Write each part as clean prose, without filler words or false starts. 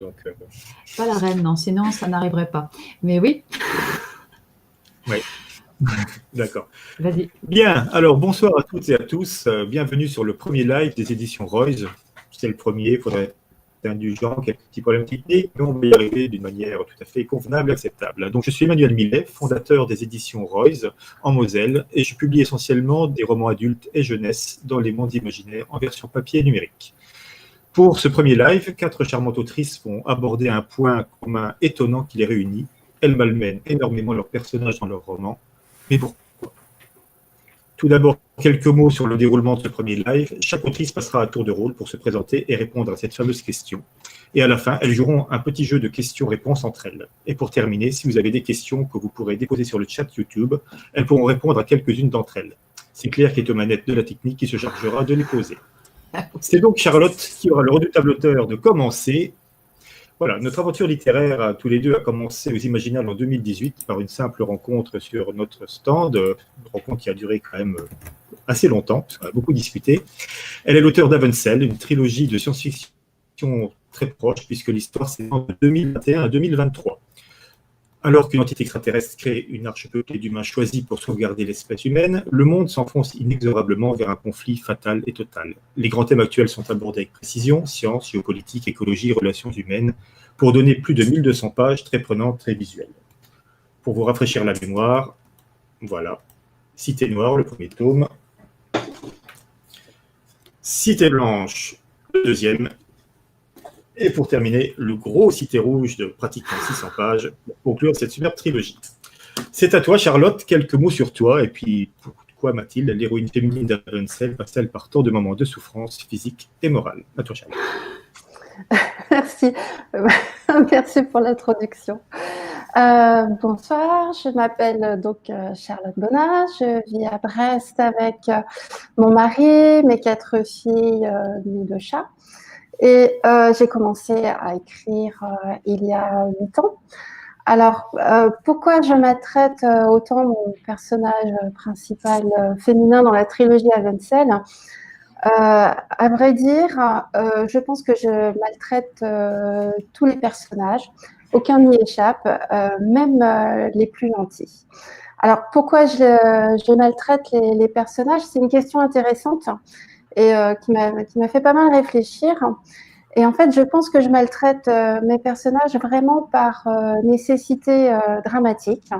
Donc, Pas la reine, non, sinon ça n'arriverait pas. Mais oui, oui, d'accord. vas-y. Bien, alors bonsoir à toutes et à tous. Bienvenue sur le premier live des éditions Royce. C'est le premier, il faudrait être indulgent, quelques petits problèmes techniques, mais on va y arriver d'une manière tout à fait convenable et acceptable. Donc, je suis Emmanuel Millet, fondateur des éditions Royce en Moselle, et je publie essentiellement des romans adultes et jeunesse dans les mondes imaginaires en version papier et numérique. Pour ce premier live, 4 charmantes autrices vont aborder un point commun étonnant qui les réunit. Elles malmènent énormément leurs personnages dans leurs romans. Mais pourquoi? Tout d'abord, quelques mots sur le déroulement de ce premier live. Chaque autrice passera à tour de rôle pour se présenter et répondre à cette fameuse question. Et à la fin, elles joueront un petit jeu de questions-réponses entre elles. Et pour terminer, si vous avez des questions que vous pourrez déposer sur le chat YouTube, elles pourront répondre à quelques-unes d'entre elles. C'est Claire qui est aux manettes de la technique qui se chargera de les poser. C'est donc Charlotte qui aura le redoutable honneur de commencer. Voilà, notre aventure littéraire à tous les deux a commencé aux Imaginales en 2018 par une simple rencontre sur notre stand, une rencontre qui a duré quand même assez longtemps, parce qu'on a beaucoup discuté. Elle est l'auteure d'Avensel, une trilogie de science-fiction très proche, puisque l'histoire c'est en 2021 à 2023. Alors qu'une entité extraterrestre crée une arche peuplée d'humains choisis pour sauvegarder l'espèce humaine, le monde s'enfonce inexorablement vers un conflit fatal et total. Les grands thèmes actuels sont abordés avec précision, science, géopolitique, écologie, relations humaines, pour donner plus de 1200 pages très prenantes, très visuelles. Pour vous rafraîchir la mémoire, voilà. Cité Noire, le premier tome. Cité Blanche, le deuxième. Et pour terminer, le gros Cité Rouge de pratiquement 600 pages pour conclure cette superbe trilogie. C'est à toi, Charlotte, quelques mots sur toi, et puis pourquoi Mathilde, l'héroïne féminine d'Avensel, passe-t-elle par tant de moments de souffrance physique et morale? À toi, Charlotte. Merci. Merci pour l'introduction. Bonsoir, je m'appelle donc Charlotte Bonnat, je vis à Brest avec mon mari, mes 4 filles, mes 2 chats. Et j'ai commencé à écrire il y a 8 ans. Alors, pourquoi je maltraite autant mon personnage principal féminin dans la trilogie Avensel? À vrai dire, je pense que je maltraite tous les personnages. Aucun n'y échappe, même les plus gentils. Alors, pourquoi je maltraite les personnages? C'est une question intéressante et qui m'a fait pas mal réfléchir. Et en fait, je pense que je maltraite mes personnages vraiment par nécessité dramatique,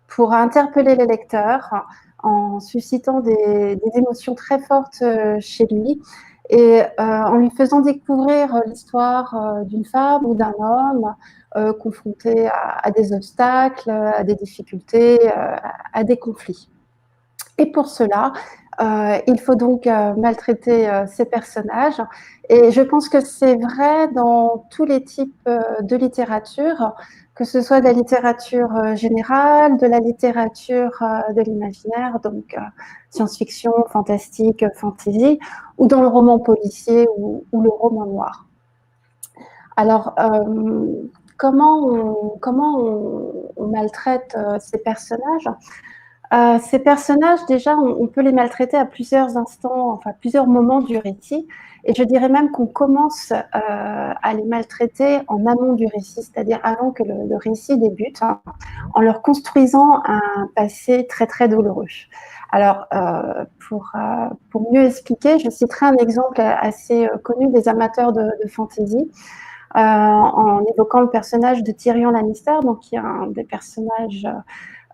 pour interpeller les lecteurs en suscitant des émotions très fortes chez lui et en lui faisant découvrir l'histoire d'une femme ou d'un homme confronté à des obstacles, à des difficultés, à des conflits. Et pour cela, il faut donc maltraiter ces personnages. Et je pense que c'est vrai dans tous les types de littérature, que ce soit de la littérature générale, de la littérature de l'imaginaire, donc science-fiction, fantastique, fantasy, ou dans le roman policier ou le roman noir. Alors, comment on maltraite ces personnages? Ces personnages, déjà, on peut les maltraiter à plusieurs instants, enfin plusieurs moments du récit. Et je dirais même qu'on commence à les maltraiter en amont du récit, c'est-à-dire avant que le récit débute, hein, en leur construisant un passé très très douloureux. Alors, pour mieux expliquer, je citerai un exemple assez connu des amateurs de fantasy, en évoquant le personnage de Tyrion Lannister, donc qui est un des personnages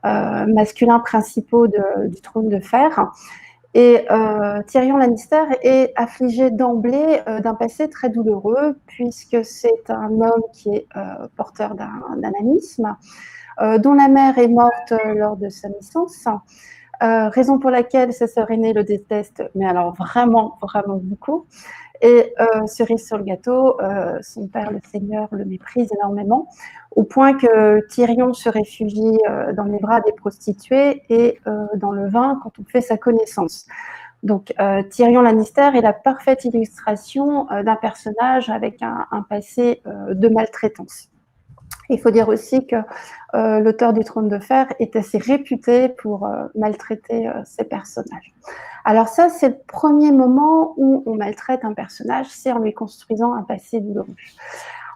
masculins principaux du Trône de Fer. Et Tyrion Lannister est affligé d'emblée d'un passé très douloureux, puisque c'est un homme qui est porteur d'un anisme, dont la mère est morte lors de sa naissance, raison pour laquelle sa sœur aînée le déteste, mais alors vraiment, vraiment beaucoup. Et cerise sur le gâteau, son père, le Seigneur, le méprise énormément, au point que Tyrion se réfugie dans les bras des prostituées et dans le vin quand on fait sa connaissance. Donc Tyrion Lannister est la parfaite illustration d'un personnage avec un passé de maltraitance. Il faut dire aussi que l'auteur du Trône de Fer est assez réputé pour maltraiter ses personnages. Alors ça, c'est le premier moment où on maltraite un personnage, c'est en lui construisant un passé douloureux.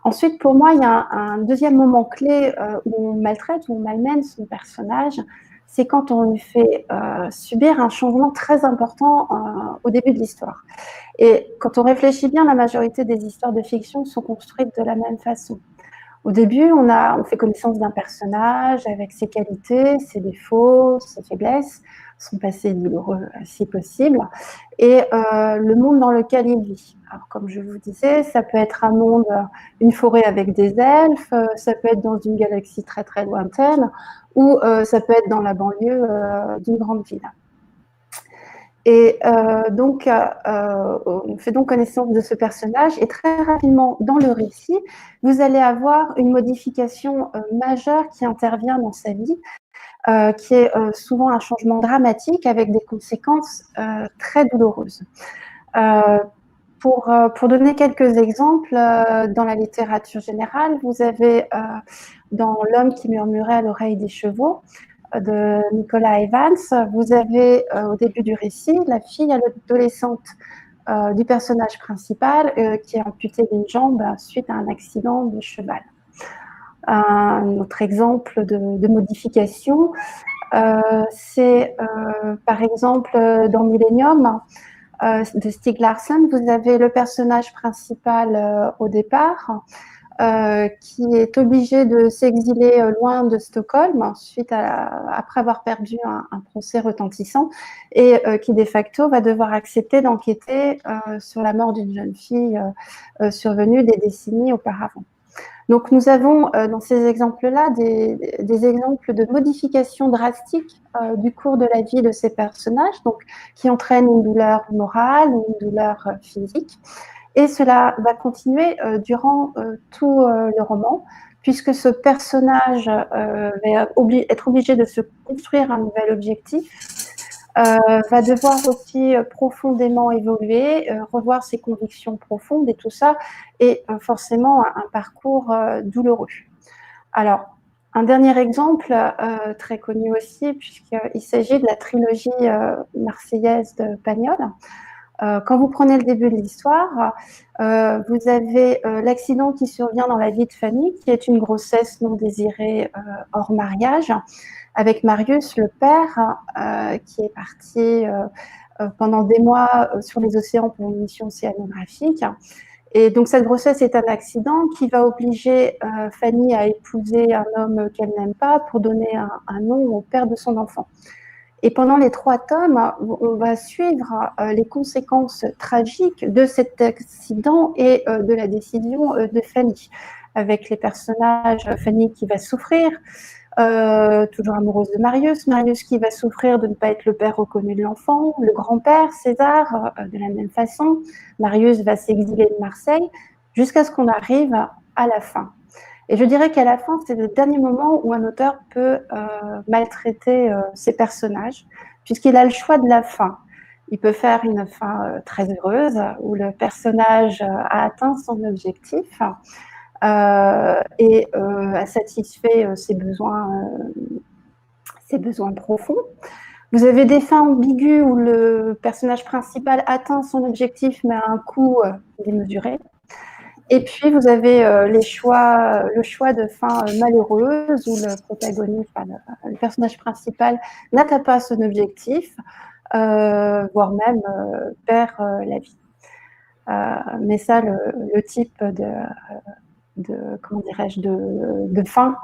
Ensuite, pour moi, il y a un deuxième moment clé où on maltraite, où on malmène son personnage, c'est quand on lui fait subir un changement très important au début de l'histoire. Et quand on réfléchit bien, la majorité des histoires de fiction sont construites de la même façon. Au début, on fait connaissance d'un personnage avec ses qualités, ses défauts, ses faiblesses, son passé douloureux si possible, et le monde dans lequel il vit. Alors, comme je vous disais, ça peut être un monde, une forêt avec des elfes, ça peut être dans une galaxie très très lointaine, ou ça peut être dans la banlieue d'une grande ville. Et donc, on fait donc connaissance de ce personnage et très rapidement dans le récit, vous allez avoir une modification majeure qui intervient dans sa vie, qui est souvent un changement dramatique avec des conséquences très douloureuses. Pour donner quelques exemples, dans la littérature générale, vous avez dans L'homme qui murmurait à l'oreille des chevaux, de Nicolas Evans, vous avez au début du récit la fille adolescente du personnage principal qui est amputée d'une jambe suite à un accident de cheval. Un autre exemple de modification, c'est par exemple dans Millennium de Stieg Larsson, vous avez le personnage principal au départ qui est obligé de s'exiler loin de Stockholm après avoir perdu un procès retentissant et qui de facto va devoir accepter d'enquêter sur la mort d'une jeune fille survenue des décennies auparavant. Donc nous avons dans ces exemples-là des exemples de modifications drastiques du cours de la vie de ces personnages, donc qui entraînent une douleur morale ou une douleur physique. Et cela va continuer durant tout le roman, puisque ce personnage va être obligé de se construire un nouvel objectif, va devoir aussi profondément évoluer, revoir ses convictions profondes et tout ça, et forcément un parcours douloureux. Alors, un dernier exemple très connu aussi, puisqu'il s'agit de la trilogie marseillaise de Pagnol. Quand vous prenez le début de l'histoire, vous avez l'accident qui survient dans la vie de Fanny, qui est une grossesse non désirée hors mariage, avec Marius, le père, qui est parti pendant des mois sur les océans pour une mission océanographique. Et donc cette grossesse est un accident qui va obliger Fanny à épouser un homme qu'elle n'aime pas pour donner un nom au père de son enfant. Et pendant les 3 tomes, on va suivre les conséquences tragiques de cet accident et de la décision de Fanny, avec les personnages, Fanny qui va souffrir, toujours amoureuse de Marius, Marius qui va souffrir de ne pas être le père reconnu de l'enfant, le grand-père, César, de la même façon, Marius va s'exiler de Marseille, jusqu'à ce qu'on arrive à la fin. Et je dirais qu'à la fin, c'est le dernier moment où un auteur peut maltraiter ses personnages, puisqu'il a le choix de la fin. Il peut faire une fin très heureuse, où le personnage a atteint son objectif et a satisfait ses besoins profonds. Vous avez des fins ambiguës où le personnage principal atteint son objectif, mais à un coût démesuré. Et puis, vous avez le choix de fin malheureuse où le protagoniste, le personnage principal n'atteint pas son objectif, voire même perd la vie. Mais ça, le type de fin,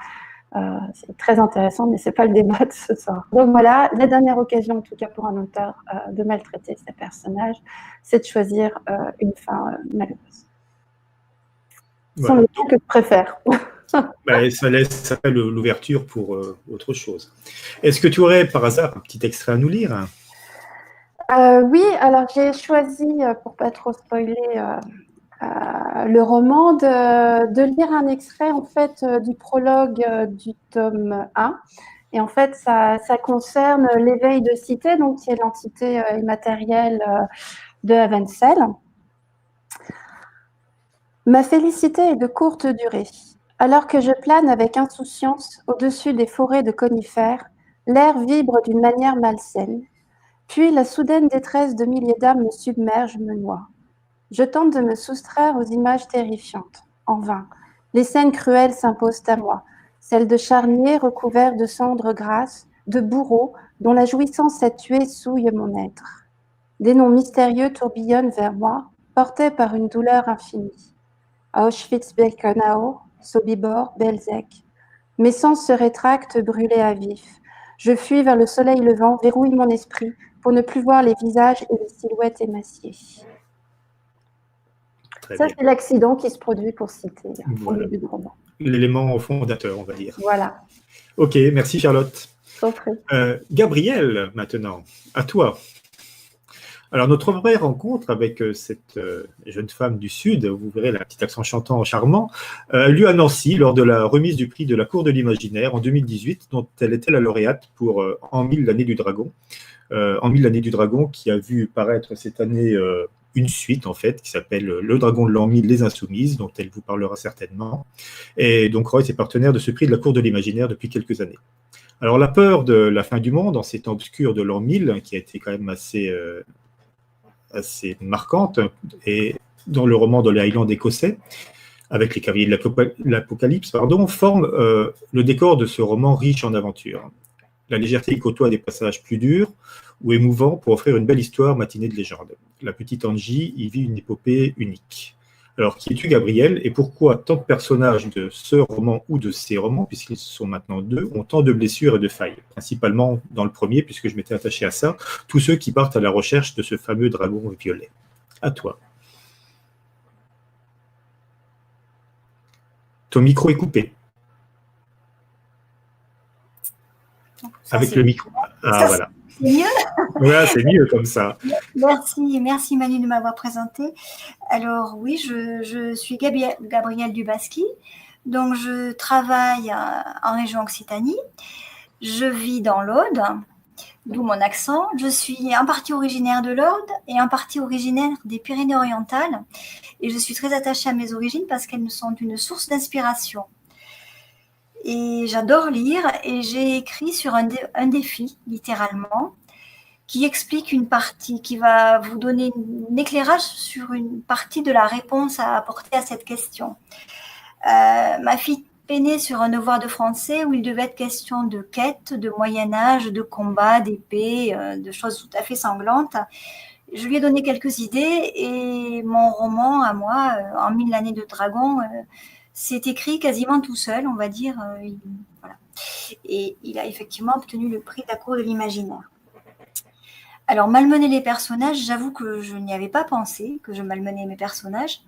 c'est très intéressant, mais ce n'est pas le débat de ce soir. Donc voilà, la dernière occasion, en tout cas pour un auteur, de maltraiter ses personnages, c'est de choisir une fin malheureuse. Voilà. Sont les temps que tu préfères. Ça laisse l'ouverture pour autre chose. Est-ce que tu aurais par hasard un petit extrait à nous lire? Oui, alors j'ai choisi, pour pas trop spoiler le roman, de lire un extrait en fait du prologue du tome 1. Et en fait, ça concerne l'éveil de Cité, donc qui est l'entité immatérielle de Avenzel. Ma félicité est de courte durée. Alors que je plane avec insouciance au-dessus des forêts de conifères, l'air vibre d'une manière malsaine. Puis la soudaine détresse de milliers d'âmes me submerge, me noie. Je tente de me soustraire aux images terrifiantes. En vain. Les scènes cruelles s'imposent à moi, celles de charniers recouverts de cendres grasses, de bourreaux dont la jouissance à tuer souille mon être. Des noms mystérieux tourbillonnent vers moi, portés par une douleur infinie. Auschwitz-Birkenau, Sobibor, Belzec. Mes sens se rétractent, brûlés à vif. Je fuis vers le soleil levant, verrouille mon esprit pour ne plus voir les visages et les silhouettes émaciées. Très Ça, bien. c'est l'accident qui se produit pour citer au Voilà. début du roman. L'élément fondateur, on va dire. Voilà, Ok, merci Charlotte. je t'en prie. Gabriel, maintenant, à toi. Alors, notre vraie rencontre avec cette jeune femme du Sud, vous verrez la petite accent chantant charmant, a eu lieu à Nancy lors de la remise du prix de la Cour de l'Imaginaire en 2018, dont elle était la lauréate pour En 1000 l'année du dragon. En 1000 l'année du dragon, qui a vu paraître cette année une suite, en fait, qui s'appelle Le dragon de l'an 1000, les Insoumises, dont elle vous parlera certainement. Et donc, Royce est partenaire de ce prix de la Cour de l'Imaginaire depuis quelques années. Alors, la peur de la fin du monde, en ces temps obscurs de l'an 1000, qui a été quand même assez marquante, et dans le roman de les Highlands écossais, avec les cavaliers de l'Apocalypse, forme le décor de ce roman riche en aventures. La légèreté y côtoie des passages plus durs ou émouvants pour offrir une belle histoire matinée de légende. La petite Angie y vit une épopée unique. Alors, qui es-tu, Gabriel, et pourquoi tant de personnages de ce roman ou de ces romans, puisqu'ils sont maintenant deux, ont tant de blessures et de failles, principalement dans le premier, puisque je m'étais attaché à ça, tous ceux qui partent à la recherche de ce fameux dragon violet. À toi. Ton micro est coupé. Ça, avec le micro. Ah, ça, voilà. C'est mieux. Ouais, c'est mieux comme ça. Merci Manu de m'avoir présenté. Alors oui, je suis Gabrielle Dubasky, donc je travaille en région Occitanie. Je vis dans l'Aude, d'où mon accent. Je suis en partie originaire de l'Aude et en partie originaire des Pyrénées-Orientales. Et je suis très attachée à mes origines parce qu'elles me sont une source d'inspiration. Et j'adore lire et j'ai écrit sur un défi, littéralement, qui explique une partie, qui va vous donner un éclairage sur une partie de la réponse à apporter à cette question. Ma fille peinait sur un devoir de français où il devait être question de quête, de Moyen-Âge, de combat, d'épée, de choses tout à fait sanglantes. Je lui ai donné quelques idées et mon roman, à moi, En 1000 l'année de dragon, s'est écrit quasiment tout seul, on va dire. Voilà. Et il a effectivement obtenu le prix de la Cour de l'Imaginaire. Alors, malmener les personnages, j'avoue que je n'y avais pas pensé, que je malmenais mes personnages,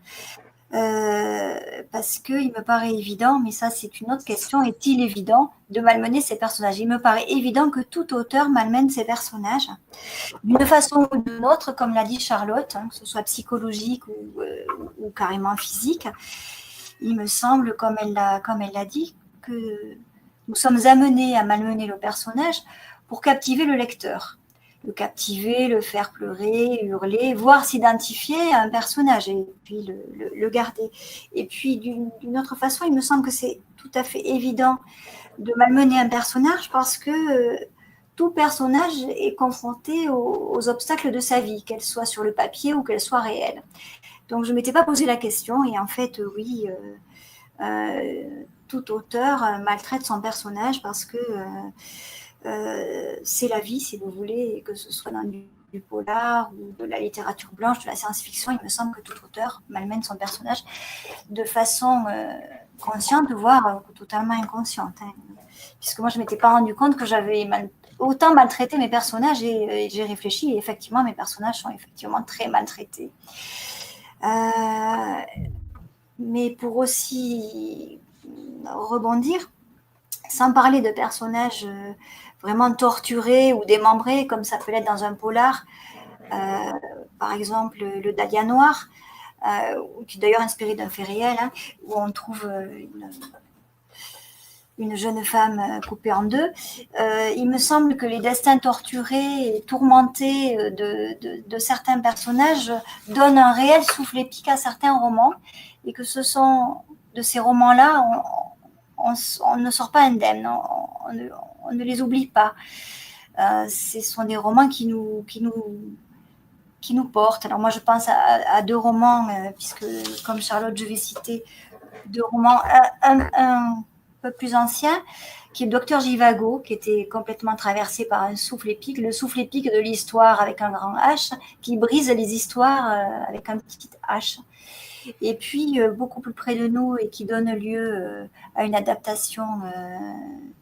parce qu'il me paraît évident, mais ça c'est une autre question, est-il évident de malmener ces personnages? Il me paraît évident que tout auteur malmène ses personnages, d'une façon ou d'une autre, comme l'a dit Charlotte, que ce soit psychologique ou carrément physique. Il me semble, comme elle l'a dit, que nous sommes amenés à malmener le personnage pour captiver le lecteur. Le captiver, le faire pleurer, hurler, voire s'identifier à un personnage et puis le garder. Et puis d'une autre façon, il me semble que c'est tout à fait évident de malmener un personnage parce que tout personnage est confronté aux obstacles de sa vie, qu'elle soit sur le papier ou qu'elle soit réelle. Donc je ne m'étais pas posé la question et en fait, oui, tout auteur maltraite son personnage parce que c'est la vie, si vous voulez, que ce soit dans du polar ou de la littérature blanche, de la science-fiction, il me semble que tout auteur malmène son personnage de façon consciente, voire totalement inconsciente. Hein. Puisque moi, je ne m'étais pas rendu compte que j'avais autant maltraité mes personnages et j'ai réfléchi et effectivement, mes personnages sont effectivement très maltraités. Mais pour aussi rebondir, sans parler de personnages vraiment torturés ou démembrés, comme ça peut l'être dans un polar, par exemple le Dahlia Noir, qui est d'ailleurs inspiré d'un fait réel, hein, où on trouve une jeune femme coupée en deux. Il me semble que les destins torturés et tourmentés de certains personnages donnent un réel souffle épique à certains romans, et que ce sont de ces romans-là, on ne sort pas indemne, on ne les oublie pas. Ce sont des romans qui nous portent. Alors moi, je pense à deux romans, puisque comme Charlotte, je vais citer de romans un peu plus anciens, qui est le Docteur Givago, qui était complètement traversé par un souffle épique, le souffle épique de l'histoire avec un grand H, qui brise les histoires avec un petit H. Et puis, beaucoup plus près de nous et qui donne lieu à une adaptation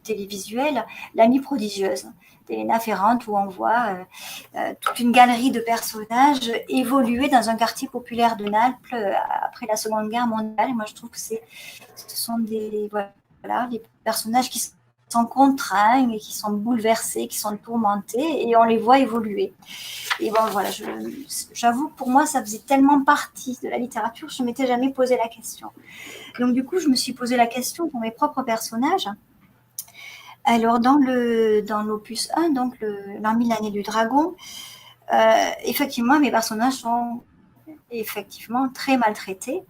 télévisuelle, L'Amie prodigieuse d'Elena Ferrante, où on voit toute une galerie de personnages évoluer dans un quartier populaire de Naples après la Seconde Guerre mondiale. Et moi, je trouve que ce sont des personnages qui sont contraints et qui sont bouleversés, qui sont tourmentés, et on les voit évoluer. Et bon, voilà, j'avoue que pour moi, ça faisait tellement partie de la littérature, je ne m'étais jamais posé la question. Donc, du coup, je me suis posé la question pour mes propres personnages. Alors, dans l'opus 1, donc l'an 1000 l'année du dragon, effectivement, mes personnages sont effectivement très maltraités.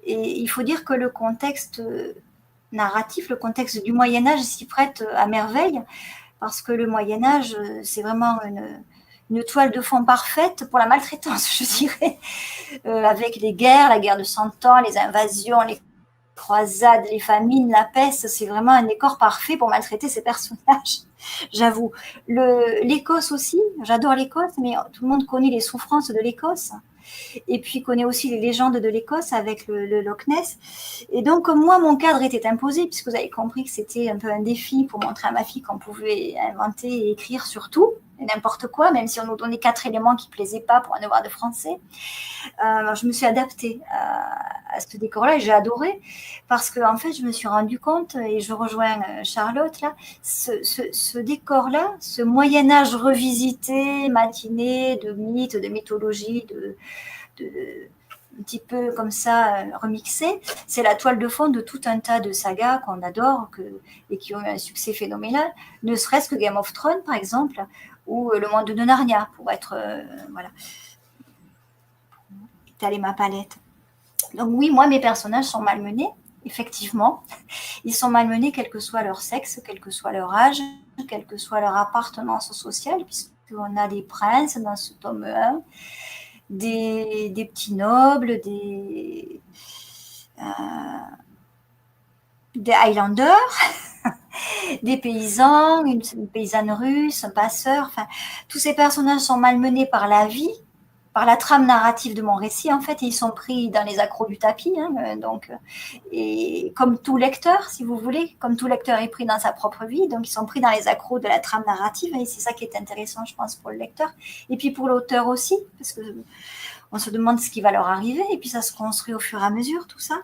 Et il faut dire que le contexte narratif, le contexte du Moyen-Âge s'y prête à merveille, parce que le Moyen-Âge, c'est vraiment une toile de fond parfaite pour la maltraitance, je dirais, avec les guerres, la guerre de 100 ans, les invasions, les croisades, les famines, la peste, c'est vraiment un décor parfait pour maltraiter ces personnages, j'avoue. L'Écosse aussi, j'adore l'Écosse, mais tout le monde connaît les souffrances de l'Écosse. Et puis connaît aussi les légendes de l'Écosse avec le Loch Ness. Et donc, comme moi, mon cadre était imposé, puisque vous avez compris que c'était un peu un défi pour montrer à ma fille qu'on pouvait inventer et écrire sur tout, et n'importe quoi, même si on nous donnait 4 éléments qui ne plaisaient pas pour un devoir de français. Je me suis adaptée à ce décor-là et j'ai adoré, parce qu'en fait, je me suis rendu compte, et je rejoins Charlotte, là, ce décor-là, ce Moyen-Âge revisité, matiné de mythes, de mythologie, un petit peu comme ça remixé, c'est la toile de fond de tout un tas de sagas qu'on adore et qui ont eu un succès phénoménal, ne serait-ce que Game of Thrones, par exemple, ou Le Monde de Narnia, pour être... voilà. Étaler ma palette. Donc oui, moi, mes personnages sont malmenés, effectivement. Ils sont malmenés quel que soit leur sexe, quel que soit leur âge, quelle que soit leur appartenance sociale, puisqu'on a des princes dans ce tome 1, des petits nobles, des Highlanders, des paysans, une paysanne russe, un passeur. Enfin, tous ces personnages sont malmenés par la vie, par la trame narrative de mon récit, en fait, et ils sont pris dans les accros du tapis. Donc, et comme tout lecteur, si vous voulez, comme tout lecteur est pris dans sa propre vie, donc ils sont pris dans les accros de la trame narrative, et c'est ça qui est intéressant, je pense, pour le lecteur. Et puis pour l'auteur aussi, parce que on se demande ce qui va leur arriver, et puis ça se construit au fur et à mesure, tout ça.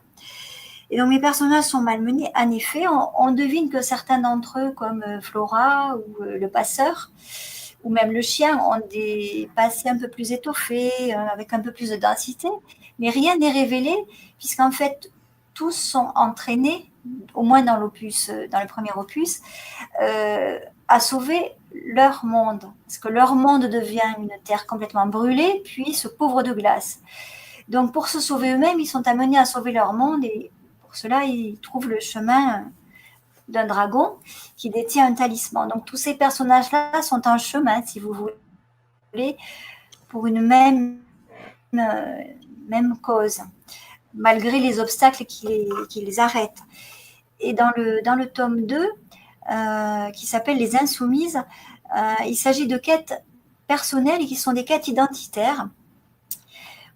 Et donc mes personnages sont malmenés. En effet, on devine que certains d'entre eux, comme Flora ou le passeur, ou même le chien, ont des passés un peu plus étoffés, avec un peu plus de densité, mais rien n'est révélé, puisqu'en fait, tous sont entraînés, au moins dans le premier opus, à sauver leur monde, parce que leur monde devient une terre complètement brûlée, puis se couvre de glace. Donc pour se sauver eux-mêmes, ils sont amenés à sauver leur monde, et pour cela, ils trouvent le chemin d'un dragon qui détient un talisman. Donc tous ces personnages-là sont en chemin, si vous voulez, pour une même cause, malgré les obstacles qui les arrêtent. Et dans le tome 2, qui s'appelle Les Insoumises, il s'agit de quêtes personnelles et qui sont des quêtes identitaires,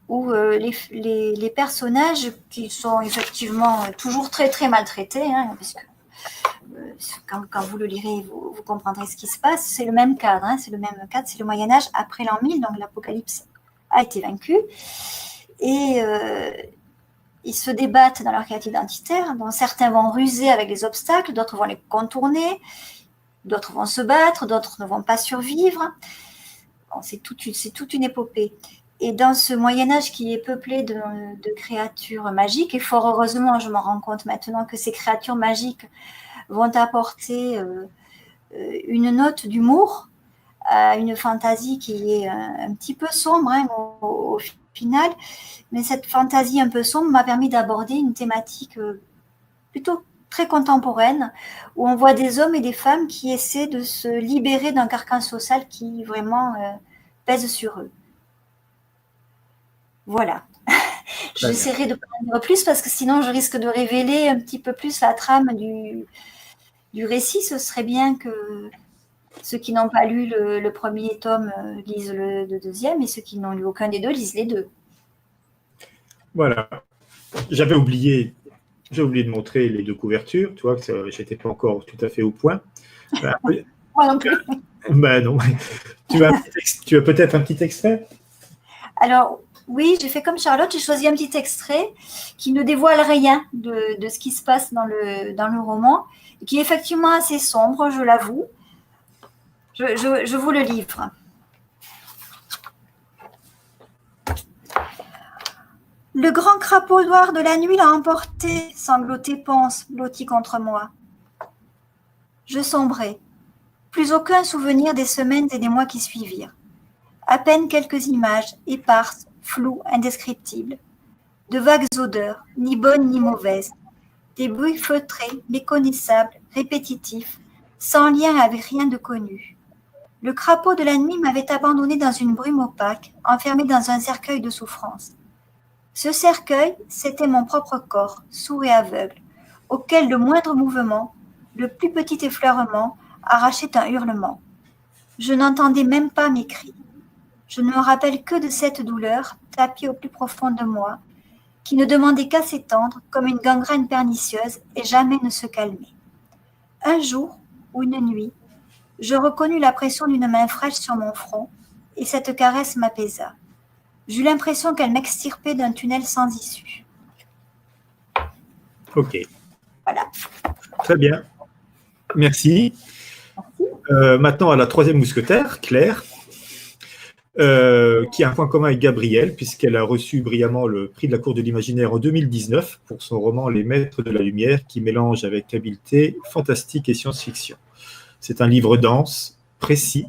où les personnages qui sont effectivement toujours très très maltraités, parce que quand vous le lirez, vous comprendrez ce qui se passe. C'est le même cadre, c'est le Moyen-Âge après l'an 1000, donc l'Apocalypse a été vaincu. Et ils se débattent dans leur quête identitaire, dont certains vont ruser avec les obstacles, d'autres vont les contourner, d'autres vont se battre, d'autres ne vont pas survivre. Bon, c'est toute une épopée. Et dans ce Moyen-Âge qui est peuplé de créatures magiques, et fort heureusement, je m'en rends compte maintenant que ces créatures magiques vont apporter une note d'humour à une fantaisie qui est un petit peu sombre au final. Mais cette fantaisie un peu sombre m'a permis d'aborder une thématique plutôt très contemporaine, où on voit des hommes et des femmes qui essaient de se libérer d'un carcan social qui vraiment pèse sur eux. Voilà. J'essaierai de ne pas en dire plus parce que sinon je risque de révéler un petit peu plus la trame du récit. Ce serait bien que ceux qui n'ont pas lu le premier tome lisent le deuxième et ceux qui n'ont lu aucun des deux lisent les deux. Voilà. J'ai oublié de montrer les deux couvertures, tu vois, que je n'étais pas encore tout à fait au point. Moi non plus. Ben non. Tu as peut-être un petit extrait? Alors, oui, j'ai fait comme Charlotte, j'ai choisi un petit extrait qui ne dévoile rien de ce qui se passe dans le roman, qui est effectivement assez sombre, je l'avoue. Je vous le livre. Le grand crapaud noir de la nuit l'a emporté, sanglotait Ponce, blotti contre moi. Je sombrai. Plus aucun souvenir des semaines et des mois qui suivirent. À peine quelques images, éparses, floues, indescriptibles. De vagues odeurs, ni bonnes ni mauvaises. Des bruits feutrés, méconnaissables, répétitifs, sans lien avec rien de connu. Le crapaud de la nuit m'avait abandonné dans une brume opaque, enfermé dans un cercueil de souffrance. Ce cercueil, c'était mon propre corps, sourd et aveugle, auquel le moindre mouvement, le plus petit effleurement, arrachait un hurlement. Je n'entendais même pas mes cris. Je ne me rappelle que de cette douleur, tapie au plus profond de moi, qui ne demandait qu'à s'étendre comme une gangrène pernicieuse et jamais ne se calmait. Un jour, ou une nuit, je reconnus la pression d'une main fraîche sur mon front, et cette caresse m'apaisa. J'eus l'impression qu'elle m'extirpait d'un tunnel sans issue. Ok. Voilà. Très bien. Merci. Maintenant, à la troisième mousquetaire, Claire, qui a un point commun avec Gabrielle, puisqu'elle a reçu brillamment le prix de la Cour de l'Imaginaire en 2019 pour son roman Les Maîtres de la Lumière, qui mélange avec habileté fantastique et science-fiction. C'est un livre dense, précis,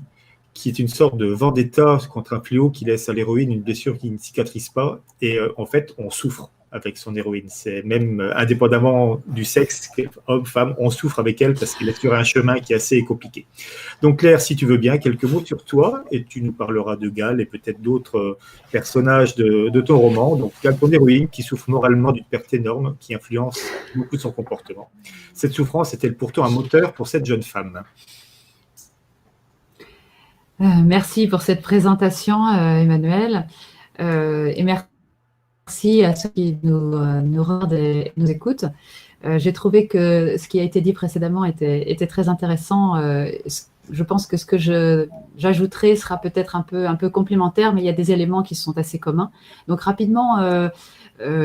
qui est une sorte de vendetta contre un fléau qui laisse à l'héroïne une blessure qui ne cicatrise pas. Et en fait, on souffre avec son héroïne. C'est même indépendamment du sexe, homme, femme, on souffre avec elle parce qu'elle est sur un chemin qui est assez compliqué. Donc Claire, si tu veux bien, quelques mots sur toi et tu nous parleras de Gall et peut-être d'autres personnages de ton roman. Donc Gall, ton héroïne qui souffre moralement d'une perte énorme qui influence beaucoup de son comportement. Cette souffrance est-elle pourtant un moteur pour cette jeune femme? Merci pour cette présentation, Emmanuel. Et merci à ceux qui nous regardent et nous écoutent. J'ai trouvé que ce qui a été dit précédemment était très intéressant. Je pense que ce que j'ajouterai sera peut-être un peu complémentaire, mais il y a des éléments qui sont assez communs. Donc rapidement,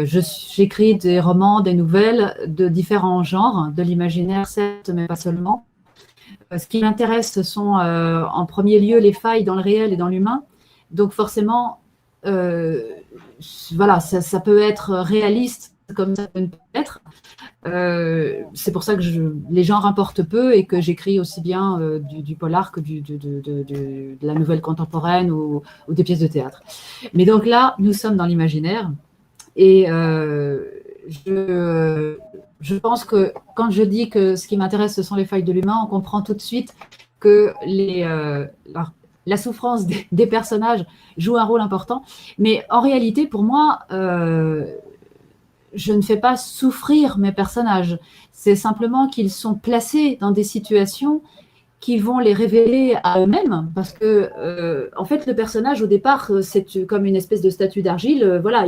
j'écris des romans, des nouvelles de différents genres, de l'imaginaire certes, mais pas seulement. Ce qui m'intéresse, ce sont en premier lieu les failles dans le réel et dans l'humain. Donc forcément, voilà, ça peut être réaliste comme ça peut ne pas être. C'est pour ça que les genres importent peu et que j'écris aussi bien du polar que de la nouvelle contemporaine ou des pièces de théâtre. Mais donc là, nous sommes dans l'imaginaire et je pense que quand je dis que ce qui m'intéresse, ce sont les failles de l'humain, on comprend tout de suite que la souffrance des personnages joue un rôle important. Mais en réalité, pour moi, je ne fais pas souffrir mes personnages. C'est simplement qu'ils sont placés dans des situations qui vont les révéler à eux-mêmes, parce que, en fait, le personnage, au départ, c'est comme une espèce de statue d'argile. Voilà,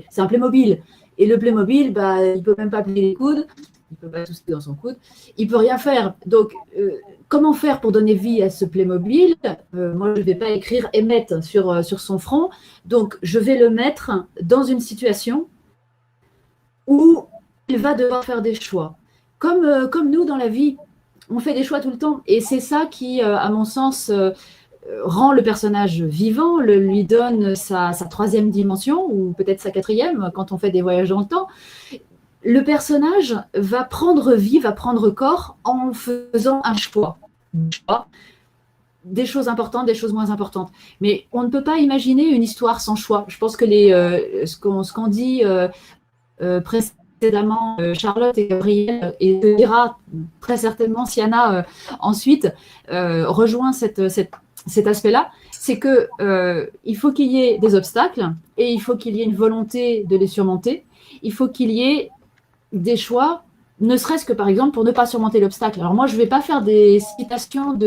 c'est un Playmobil. Et le Playmobil, il ne peut même pas plier les coudes, il ne peut pas tousser dans son coude, il ne peut rien faire. Donc, comment faire pour donner vie à ce Playmobil? Moi, je ne vais pas écrire Emmett sur son front, donc je vais le mettre dans une situation où il va devoir faire des choix. Comme nous, dans la vie, on fait des choix tout le temps. Et c'est ça qui, à mon sens, rend le personnage vivant, lui donne sa troisième dimension, ou peut-être sa quatrième, quand on fait des voyages dans le temps. Le personnage va prendre vie, va prendre corps en faisant un choix. Des choses importantes, des choses moins importantes. Mais on ne peut pas imaginer une histoire sans choix. Je pense que ce qu'on dit précédemment, Charlotte et Gabrielle, et te dira très certainement Siana ensuite, rejoint cet aspect-là, c'est que il faut qu'il y ait des obstacles et il faut qu'il y ait une volonté de les surmonter. Il faut qu'il y ait des choix, ne serait-ce que par exemple pour ne pas surmonter l'obstacle. Alors moi, je ne vais pas faire des citations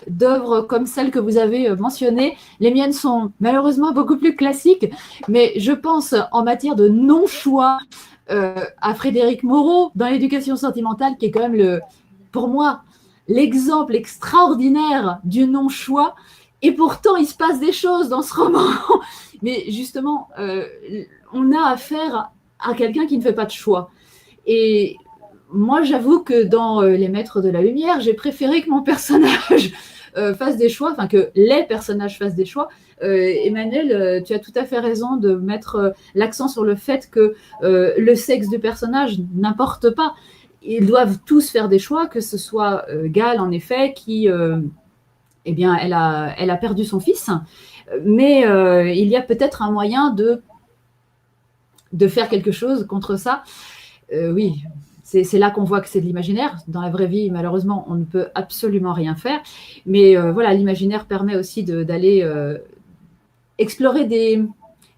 d'œuvres comme celles que vous avez mentionnées. Les miennes sont malheureusement beaucoup plus classiques, mais je pense en matière de non-choix à Frédéric Moreau dans l'éducation sentimentale, qui est quand même, pour moi, l'exemple extraordinaire du non-choix. Et pourtant, il se passe des choses dans ce roman. Mais justement, on a affaire à quelqu'un qui ne fait pas de choix. Et moi, j'avoue que dans Les Maîtres de la Lumière, j'ai préféré que mon personnage fasse des choix, enfin que les personnages fassent des choix. Emmanuel, tu as tout à fait raison de mettre l'accent sur le fait que le sexe du personnage n'importe pas. Ils doivent tous faire des choix, que ce soit Gale, en effet, qui, eh bien, elle a perdu son fils, mais il y a peut-être un moyen de faire quelque chose contre ça. Oui, c'est là qu'on voit que c'est de l'imaginaire. Dans la vraie vie, malheureusement, on ne peut absolument rien faire. Mais voilà, l'imaginaire permet aussi d'aller explorer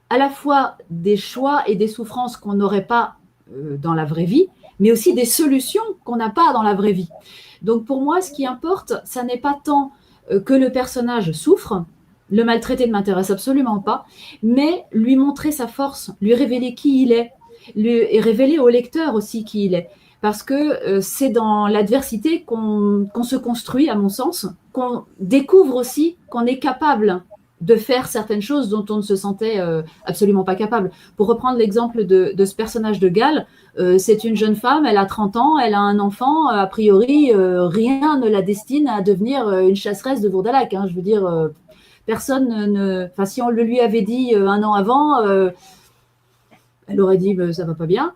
à la fois des choix et des souffrances qu'on n'aurait pas dans la vraie vie, mais aussi des solutions qu'on n'a pas dans la vraie vie. Donc pour moi, ce qui importe, ça n'est pas tant que le personnage souffre. Le maltraiter ne m'intéresse absolument pas, mais lui montrer sa force, lui révéler qui il est, et révéler au lecteur aussi qui il est. Parce que c'est dans l'adversité qu'on se construit, à mon sens, qu'on découvre aussi qu'on est capable de faire certaines choses dont on ne se sentait absolument pas capable. Pour reprendre l'exemple de ce personnage de Gale, c'est une jeune femme, elle a 30 ans, elle a un enfant, a priori, rien ne la destine à devenir une chasseresse de Bourdalac. Hein. Je veux dire, personne ne... Enfin, si on le lui avait dit un an avant, elle aurait dit ça va pas bien.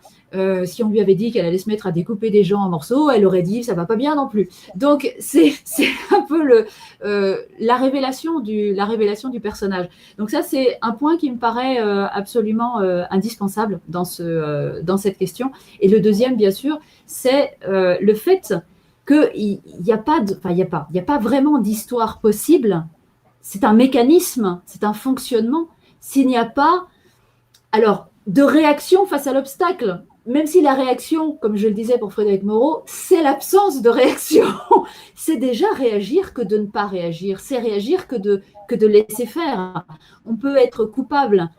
Si on lui avait dit qu'elle allait se mettre à découper des gens en morceaux, elle aurait dit ça va pas bien non plus. Donc c'est un peu la révélation du personnage. Donc ça c'est un point qui me paraît absolument indispensable dans cette question. Et le deuxième bien sûr, c'est le fait qu'il n'y a pas vraiment d'histoire possible. C'est un mécanisme, c'est un fonctionnement. S'il n'y a pas de réaction face à l'obstacle, même si la réaction, comme je le disais pour Frédéric Moreau, c'est l'absence de réaction. C'est déjà réagir que de ne pas réagir. C'est réagir que de laisser faire. On peut être coupable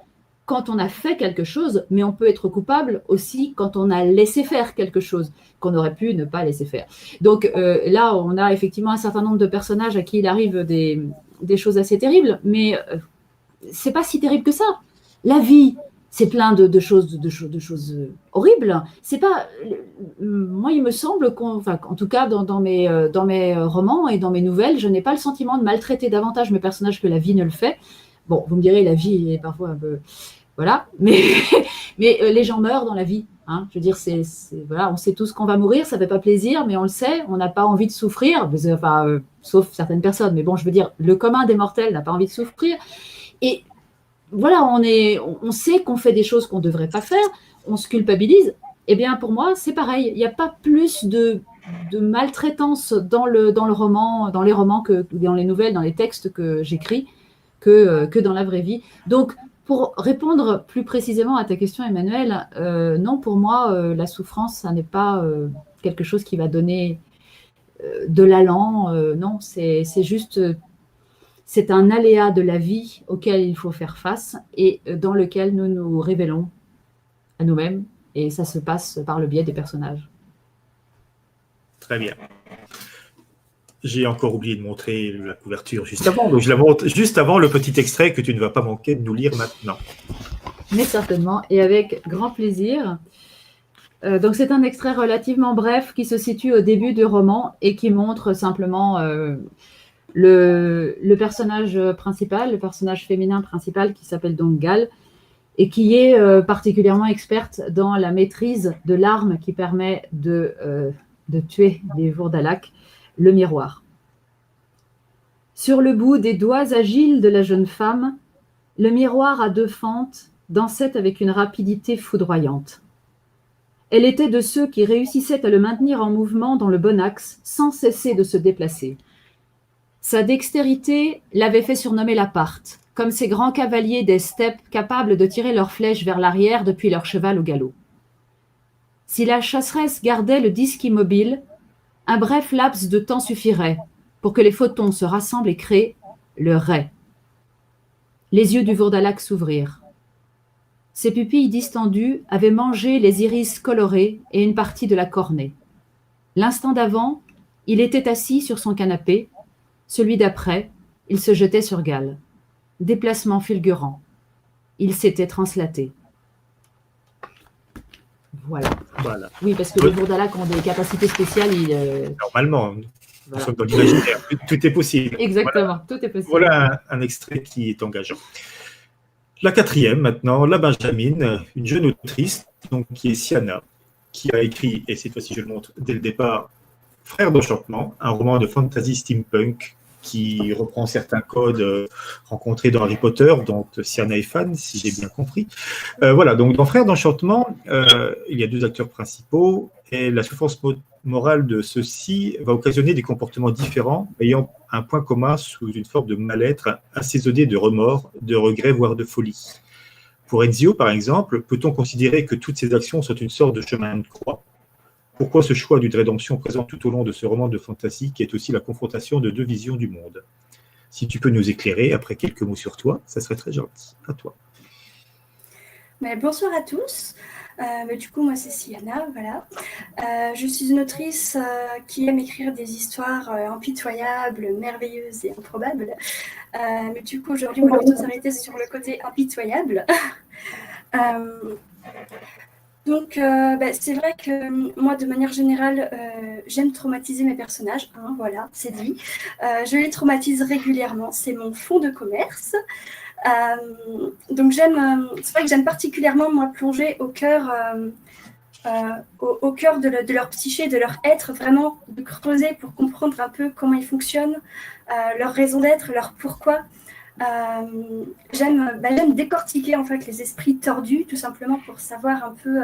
quand on a fait quelque chose, mais on peut être coupable aussi quand on a laissé faire quelque chose qu'on aurait pu ne pas laisser faire. Donc là, on a effectivement un certain nombre de personnages à qui il arrive des choses assez terribles, mais c'est pas si terrible que ça. La vie, c'est plein de choses horribles. C'est pas, moi, il me semble en tout cas, dans mes romans et dans mes nouvelles, je n'ai pas le sentiment de maltraiter davantage mes personnages que la vie ne le fait. Bon, vous me direz, la vie est parfois un peu, voilà, mais les gens meurent dans la vie. Hein. Je veux dire, voilà, on sait tous qu'on va mourir, ça fait pas plaisir, mais on le sait, on n'a pas envie de souffrir, sauf certaines personnes. Mais bon, je veux dire, le commun des mortels n'a pas envie de souffrir. Et voilà, on sait qu'on fait des choses qu'on ne devrait pas faire, on se culpabilise. Eh bien, pour moi, c'est pareil. Il n'y a pas plus de maltraitance dans le roman, dans les romans, que dans les nouvelles, dans les textes que j'écris, que dans la vraie vie. Donc, pour répondre plus précisément à ta question, Emmanuel, non, pour moi, la souffrance, ça n'est pas quelque chose qui va donner de l'allant. Non, c'est juste... c'est un aléa de la vie auquel il faut faire face et dans lequel nous nous révélons à nous-mêmes. Et ça se passe par le biais des personnages. Très bien. J'ai encore oublié de montrer la couverture juste avant. Donc je la montre juste avant le petit extrait que tu ne vas pas manquer de nous lire maintenant. Mais certainement, et avec grand plaisir. Donc c'est un extrait relativement bref qui se situe au début du roman et qui montre simplement... le personnage principal, le personnage féminin principal qui s'appelle donc Gale et qui est particulièrement experte dans la maîtrise de l'arme qui permet de tuer les Vourdalak, le miroir. Sur le bout des doigts agiles de la jeune femme, le miroir à 2 fentes dansait avec une rapidité foudroyante. Elle était de ceux qui réussissaient à le maintenir en mouvement dans le bon axe sans cesser de se déplacer. Sa dextérité l'avait fait surnommer la Parthe, comme ces grands cavaliers des steppes capables de tirer leurs flèches vers l'arrière depuis leur cheval au galop. Si la chasseresse gardait le disque immobile, un bref laps de temps suffirait pour que les photons se rassemblent et créent le ray. Les yeux du Vourdalak s'ouvrirent. Ses pupilles distendues avaient mangé les iris colorés et une partie de la cornée. L'instant d'avant, il était assis sur son canapé. Celui d'après, il se jetait sur Gall. Déplacement fulgurant. Il s'était translaté. Voilà. Voilà. Oui, parce que les Vourdalak ont des capacités spéciales. Normalement, nous Voilà. sommes dans l'imaginaire. Tout est possible. Exactement, tout est possible. Voilà un extrait qui est engageant. La quatrième, maintenant, la Benjamine, une jeune autrice, donc, qui est Siana, qui a écrit, et cette fois-ci je le montre dès le départ, Frères d'Enchantement, un roman de fantasy steampunk qui reprend certains codes rencontrés dans Harry Potter, dont Siana est fan, si j'ai bien compris. Voilà, donc dans Frères d'Enchantement, il y a 2 acteurs principaux, et la souffrance morale de ceux-ci va occasionner des comportements différents, ayant un point commun sous une forme de mal-être assaisonné de remords, de regrets, voire de folie. Pour Ezio, par exemple, peut-on considérer que toutes ces actions sont une sorte de chemin de croix? Pourquoi ce choix d'une rédemption présent tout au long de ce roman de fantasy qui est aussi la confrontation de 2 visions du monde? Si tu peux nous éclairer après quelques mots sur toi, ça serait très gentil. À toi. Bonsoir à tous. Du coup, moi, c'est Siana, voilà. Je suis une autrice qui aime écrire des histoires impitoyables, merveilleuses et improbables. Mais du coup, aujourd'hui, on va plutôt s'arrêter sur le côté impitoyable. Donc, c'est vrai que moi, de manière générale, j'aime traumatiser mes personnages. Hein, voilà, c'est dit. Je les traumatise régulièrement. C'est mon fonds de commerce. Donc, c'est vrai que j'aime particulièrement, moi, plonger au cœur de leur psyché, de leur être, vraiment de creuser pour comprendre un peu comment ils fonctionnent, leur raison d'être, leur pourquoi. J'aime décortiquer en fait les esprits tordus, tout simplement pour savoir un peu.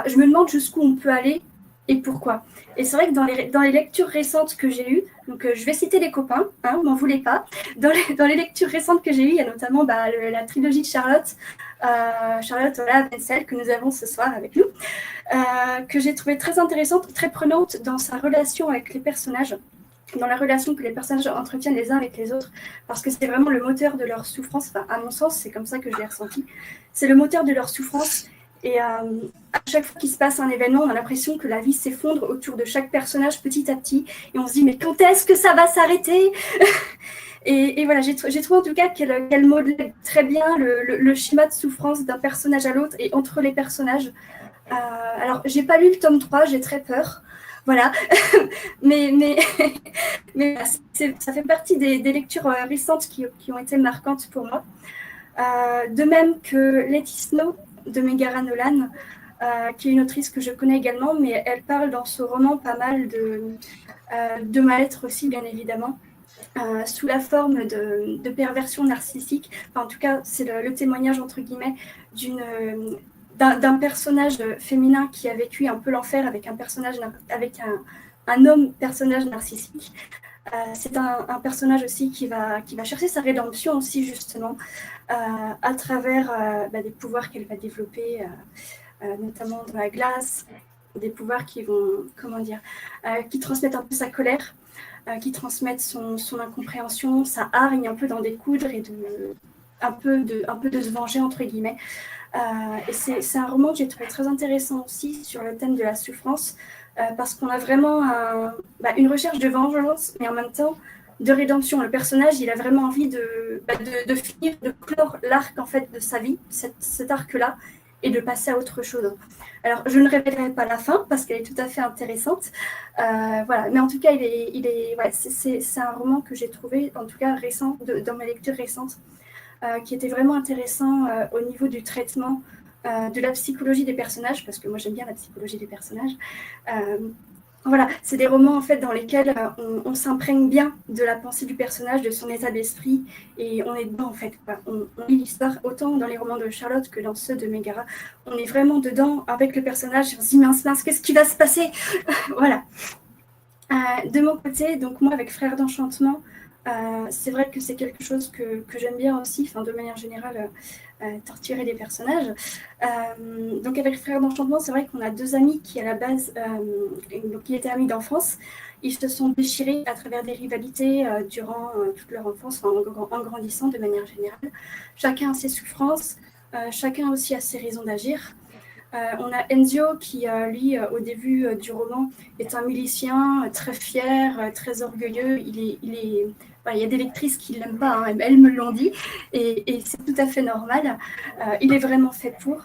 Je me demande jusqu'où on peut aller et pourquoi. Et c'est vrai que dans les lectures récentes que j'ai eues, donc je vais citer les copains, hein, m'en voulez pas. Dans les lectures récentes que j'ai eues, il y a notamment la trilogie de Charlotte Wenzel, que nous avons ce soir avec nous, que j'ai trouvé très intéressante, très prenante dans sa relation avec les personnages, dans la relation que les personnages entretiennent les uns avec les autres, parce que c'est vraiment le moteur de leur souffrance. Enfin, à mon sens, c'est comme ça que je l'ai ressenti. C'est le moteur de leur souffrance. Et à chaque fois qu'il se passe un événement, on a l'impression que la vie s'effondre autour de chaque personnage petit à petit. Et on se dit, mais quand est-ce que ça va s'arrêter? Et voilà, j'ai trouvé en tout cas qu'elle modèle très bien le schéma de souffrance d'un personnage à l'autre et entre les personnages. Alors, j'ai pas lu le tome 3, j'ai très peur. Voilà, mais ça fait partie des lectures récentes qui ont été marquantes pour moi. De même que Letty Snow de Megara Nolan, qui est une autrice que je connais également, mais elle parle dans ce roman pas mal de mal-être aussi, bien évidemment, sous la forme de perversion narcissique. Enfin, en tout cas, c'est le témoignage, entre guillemets, d'un personnage féminin qui a vécu un peu l'enfer avec un homme personnage narcissique. C'est un personnage aussi qui va chercher sa rédemption aussi, justement, à travers des pouvoirs qu'elle va développer, notamment dans la glace, des pouvoirs qui vont, qui transmettent un peu sa colère, qui transmettent son incompréhension, sa hargne, un peu d'en découdre et un peu de se venger, entre guillemets. Et c'est un roman que j'ai trouvé très intéressant aussi sur le thème de la souffrance, parce qu'on a vraiment une recherche de vengeance, mais en même temps de rédemption. Le personnage, il a vraiment envie de finir, de clore l'arc en fait de sa vie, cet arc-là, et de passer à autre chose. Alors, je ne révélerai pas la fin parce qu'elle est tout à fait intéressante. Voilà, mais en tout cas, c'est un roman que j'ai trouvé, en tout cas récent, dans mes lectures récentes, qui était vraiment intéressant au niveau du traitement de la psychologie des personnages, parce que moi j'aime bien la psychologie des personnages. Voilà, c'est des romans en fait dans lesquels on s'imprègne bien de la pensée du personnage, de son état d'esprit, et on est dedans en fait. On lit l'histoire autant dans les romans de Charlotte que dans ceux de Megara. On est vraiment dedans avec le personnage. On se dit mince, qu'est-ce qui va se passer? Voilà. De mon côté, donc moi avec Frères d'Enchantement, C'est vrai que c'est quelque chose que j'aime bien aussi, de manière générale, torturer des personnages. Donc avec Frères d'Enchantement, c'est vrai qu'on a 2 amis qui, à la base, donc, qui étaient amis d'enfance. Ils se sont déchirés à travers des rivalités durant toute leur enfance, en grandissant de manière générale. Chacun a ses souffrances, chacun aussi a ses raisons d'agir. On a Enzio qui, lui, au début du roman, est un milicien très fier, très orgueilleux. Il y a des lectrices qui ne l'aiment pas, hein, elles me l'ont dit, et c'est tout à fait normal. Il est vraiment fait pour.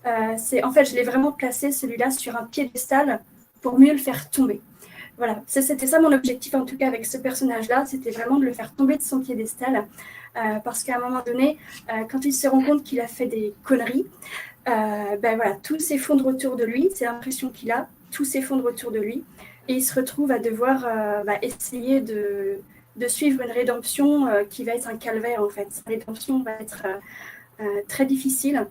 En fait, je l'ai vraiment placé, celui-là, sur un piédestal pour mieux le faire tomber. Voilà, c'était ça mon objectif, en tout cas, avec ce personnage-là, c'était vraiment de le faire tomber de son piédestal, parce qu'à un moment donné, quand il se rend compte qu'il a fait des conneries, voilà, tout s'effondre autour de lui, c'est l'impression qu'il a, tout s'effondre autour de lui, et il se retrouve à devoir essayer de suivre une rédemption qui va être un calvaire, en fait. Sa rédemption va être très difficile,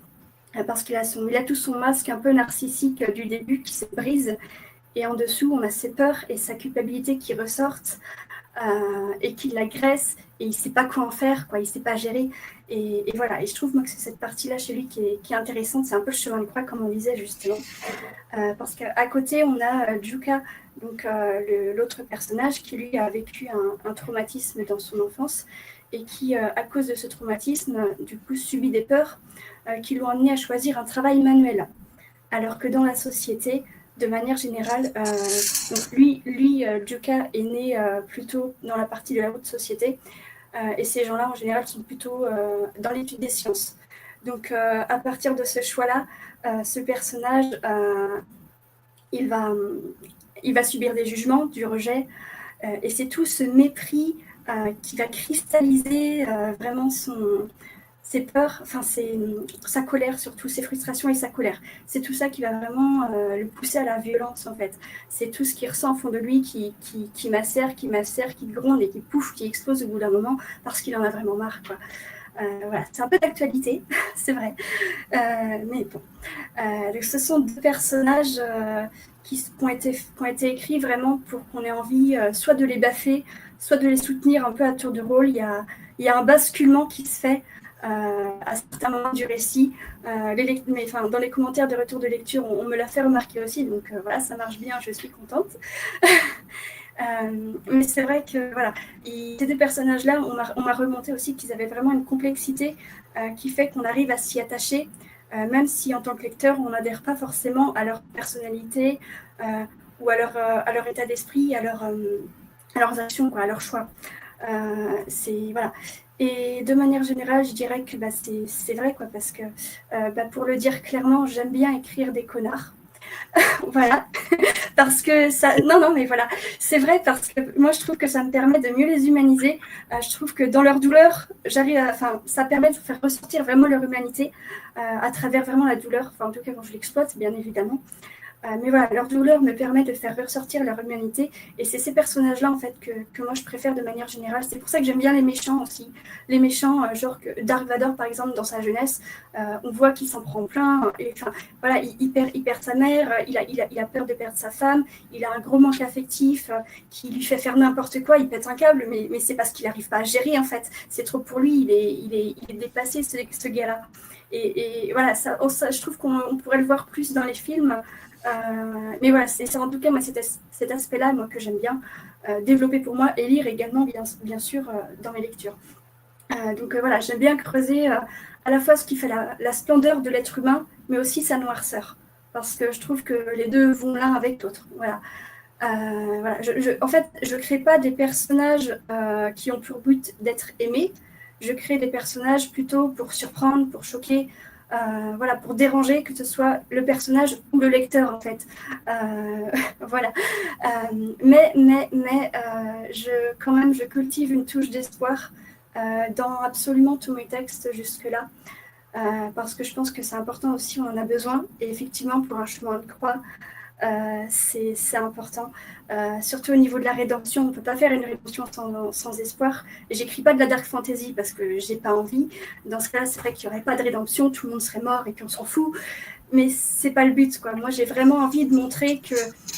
parce qu'il a tout son masque un peu narcissique du début qui se brise, et en dessous, on a ses peurs et sa culpabilité qui ressortent, et qui l'agresse, et il ne sait pas quoi en faire, quoi, il ne sait pas gérer. Et voilà, et je trouve moi que c'est cette partie-là chez lui qui est intéressante, c'est un peu le chemin de croix, comme on disait justement. Parce qu'à côté, on a Juka, donc l'autre personnage qui lui a vécu un traumatisme dans son enfance, et qui, à cause de ce traumatisme, du coup, subit des peurs qui l'ont amené à choisir un travail manuel. Alors que dans la société, de manière générale, donc lui Juka est né plutôt dans la partie de la haute société, et ces gens-là, en général, sont plutôt dans l'étude des sciences. Donc, à partir de ce choix-là, ce personnage, il va subir des jugements, du rejet, et c'est tout ce mépris qui va cristalliser vraiment ses peurs, sa colère surtout, ses frustrations et sa colère. C'est tout ça qui va vraiment le pousser à la violence, en fait. C'est tout ce qu'il ressent au fond de lui qui macère, qui gronde et qui pouffe, qui explose au bout d'un moment parce qu'il en a vraiment marre, quoi. Voilà, c'est un peu d'actualité, c'est vrai. Mais bon. Donc, ce sont 2 personnages qui ont été écrits vraiment pour qu'on ait envie soit de les baffer, soit de les soutenir un peu à tour de rôle. Il y a un basculement qui se fait à certains moments du récit. Dans les commentaires de retour de lecture, on me l'a fait remarquer aussi, donc voilà, ça marche bien, je suis contente. Mais c'est vrai que voilà, ces 2 personnages-là, on m'a remonté aussi qu'ils avaient vraiment une complexité qui fait qu'on arrive à s'y attacher, même si en tant que lecteur, on n'adhère pas forcément à leur personnalité ou à leur état d'esprit, à leurs actions, quoi, à leurs choix. Voilà. Et de manière générale, je dirais que c'est vrai, quoi, parce que pour le dire clairement, j'aime bien écrire des connards. Voilà, parce que ça... Non, mais voilà, c'est vrai, parce que moi, je trouve que ça me permet de mieux les humaniser. Je trouve que dans leur douleur, ça permet de faire ressortir vraiment leur humanité à travers vraiment la douleur, en tout cas quand je l'exploite, bien évidemment. Mais voilà, leur douleur me permet de faire ressortir leur humanité, et c'est ces personnages-là en fait que moi je préfère de manière générale. C'est pour ça que j'aime bien les méchants aussi. Les méchants, genre Dark Vador par exemple, dans sa jeunesse, on voit qu'il s'en prend plein. Voilà, il perd sa mère, il a peur de perdre sa femme, il a un gros manque affectif qui lui fait faire n'importe quoi, il pète un câble, mais c'est parce qu'il n'arrive pas à gérer en fait. C'est trop pour lui, il est dépassé ce gars-là. Et voilà, ça, je trouve qu'on pourrait le voir plus dans les films. Mais voilà, c'est en tout cas moi, cet aspect-là moi, que j'aime bien développer pour moi et lire également, bien sûr, dans mes lectures. Donc voilà, j'aime bien creuser à la fois ce qui fait la splendeur de l'être humain, mais aussi sa noirceur, parce que je trouve que les deux vont l'un avec l'autre. Voilà. Voilà. En fait, je ne crée pas des personnages qui ont pour but d'être aimés. Je crée des personnages plutôt pour surprendre, pour choquer, voilà, pour déranger, que ce soit le personnage ou le lecteur, en fait. Voilà. Mais quand même, je cultive une touche d'espoir dans absolument tous mes textes jusque-là. Parce que je pense que c'est important aussi, on en a besoin. Et effectivement, pour un chemin de croix, c'est important. Surtout au niveau de la rédemption, on ne peut pas faire une rédemption sans espoir. J'écris pas de la dark fantasy parce que j'ai pas envie. Dans ce cas-là, c'est vrai qu'il n'y aurait pas de rédemption, tout le monde serait mort et puis on s'en fout. Mais c'est pas le but, quoi. Moi, j'ai vraiment envie de montrer que,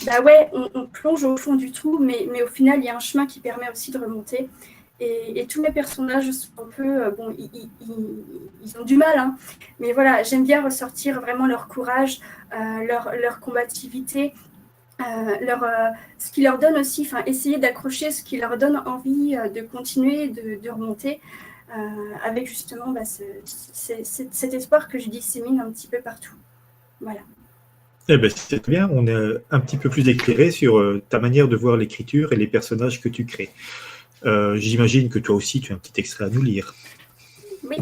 bah ouais, on plonge au fond du trou, mais au final, il y a un chemin qui permet aussi de remonter. Et tous mes personnages sont un peu, bon, ils ont du mal, hein, mais voilà, j'aime bien ressortir vraiment leur courage, leur combativité, ce qui leur donne aussi, enfin, essayer d'accrocher ce qui leur donne envie de continuer, de remonter, avec justement cet espoir que je dissémine un petit peu partout. Voilà. Eh ben, c'est bien, on est un petit peu plus éclairé sur ta manière de voir l'écriture et les personnages que tu crées. J'imagine que toi aussi, tu as un petit extrait à nous lire. Oui.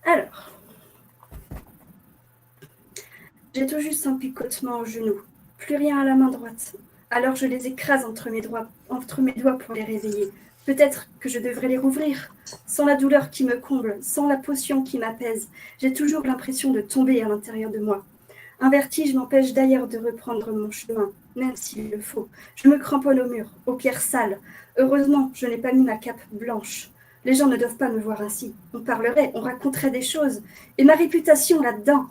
Alors, j'ai tout juste un picotement au genou, plus rien à la main droite. Alors je les écrase entre mes doigts pour les réveiller. Peut-être que je devrais les rouvrir. Sans la douleur qui me comble, sans la potion qui m'apaise, j'ai toujours l'impression de tomber à l'intérieur de moi. Un vertige m'empêche d'ailleurs de reprendre mon chemin, même s'il le faut. Je me cramponne au mur, aux pierres sales. Heureusement, je n'ai pas mis ma cape blanche. Les gens ne doivent pas me voir ainsi. On parlerait, on raconterait des choses. Et ma réputation là-dedans.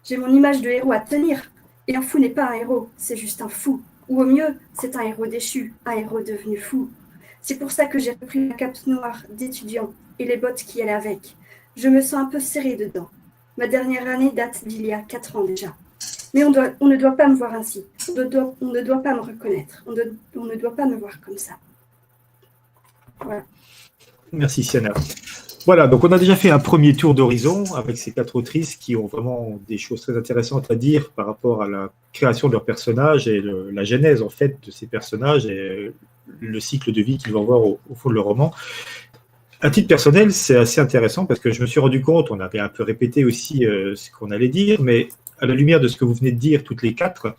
J'ai mon image de héros à tenir. Et un fou n'est pas un héros, c'est juste un fou. Ou au mieux, c'est un héros déchu, un héros devenu fou. C'est pour ça que j'ai repris la cape noire d'étudiant et les bottes qui allaient avec. Je me sens un peu serrée dedans. Ma dernière année date d'il y a 4 ans déjà. Mais on ne doit pas me voir ainsi. On ne doit pas me reconnaître. On ne doit pas me voir comme ça. Voilà. Merci, Sienna. Voilà, donc on a déjà fait un premier tour d'horizon avec ces 4 autrices qui ont vraiment des choses très intéressantes à dire par rapport à la création de leurs personnages et la genèse, en fait, de ces personnages et le cycle de vie qu'ils vont avoir au fond de leur roman. À titre personnel, c'est assez intéressant parce que je me suis rendu compte, on avait un peu répété aussi ce qu'on allait dire, mais à la lumière de ce que vous venez de dire toutes les 4,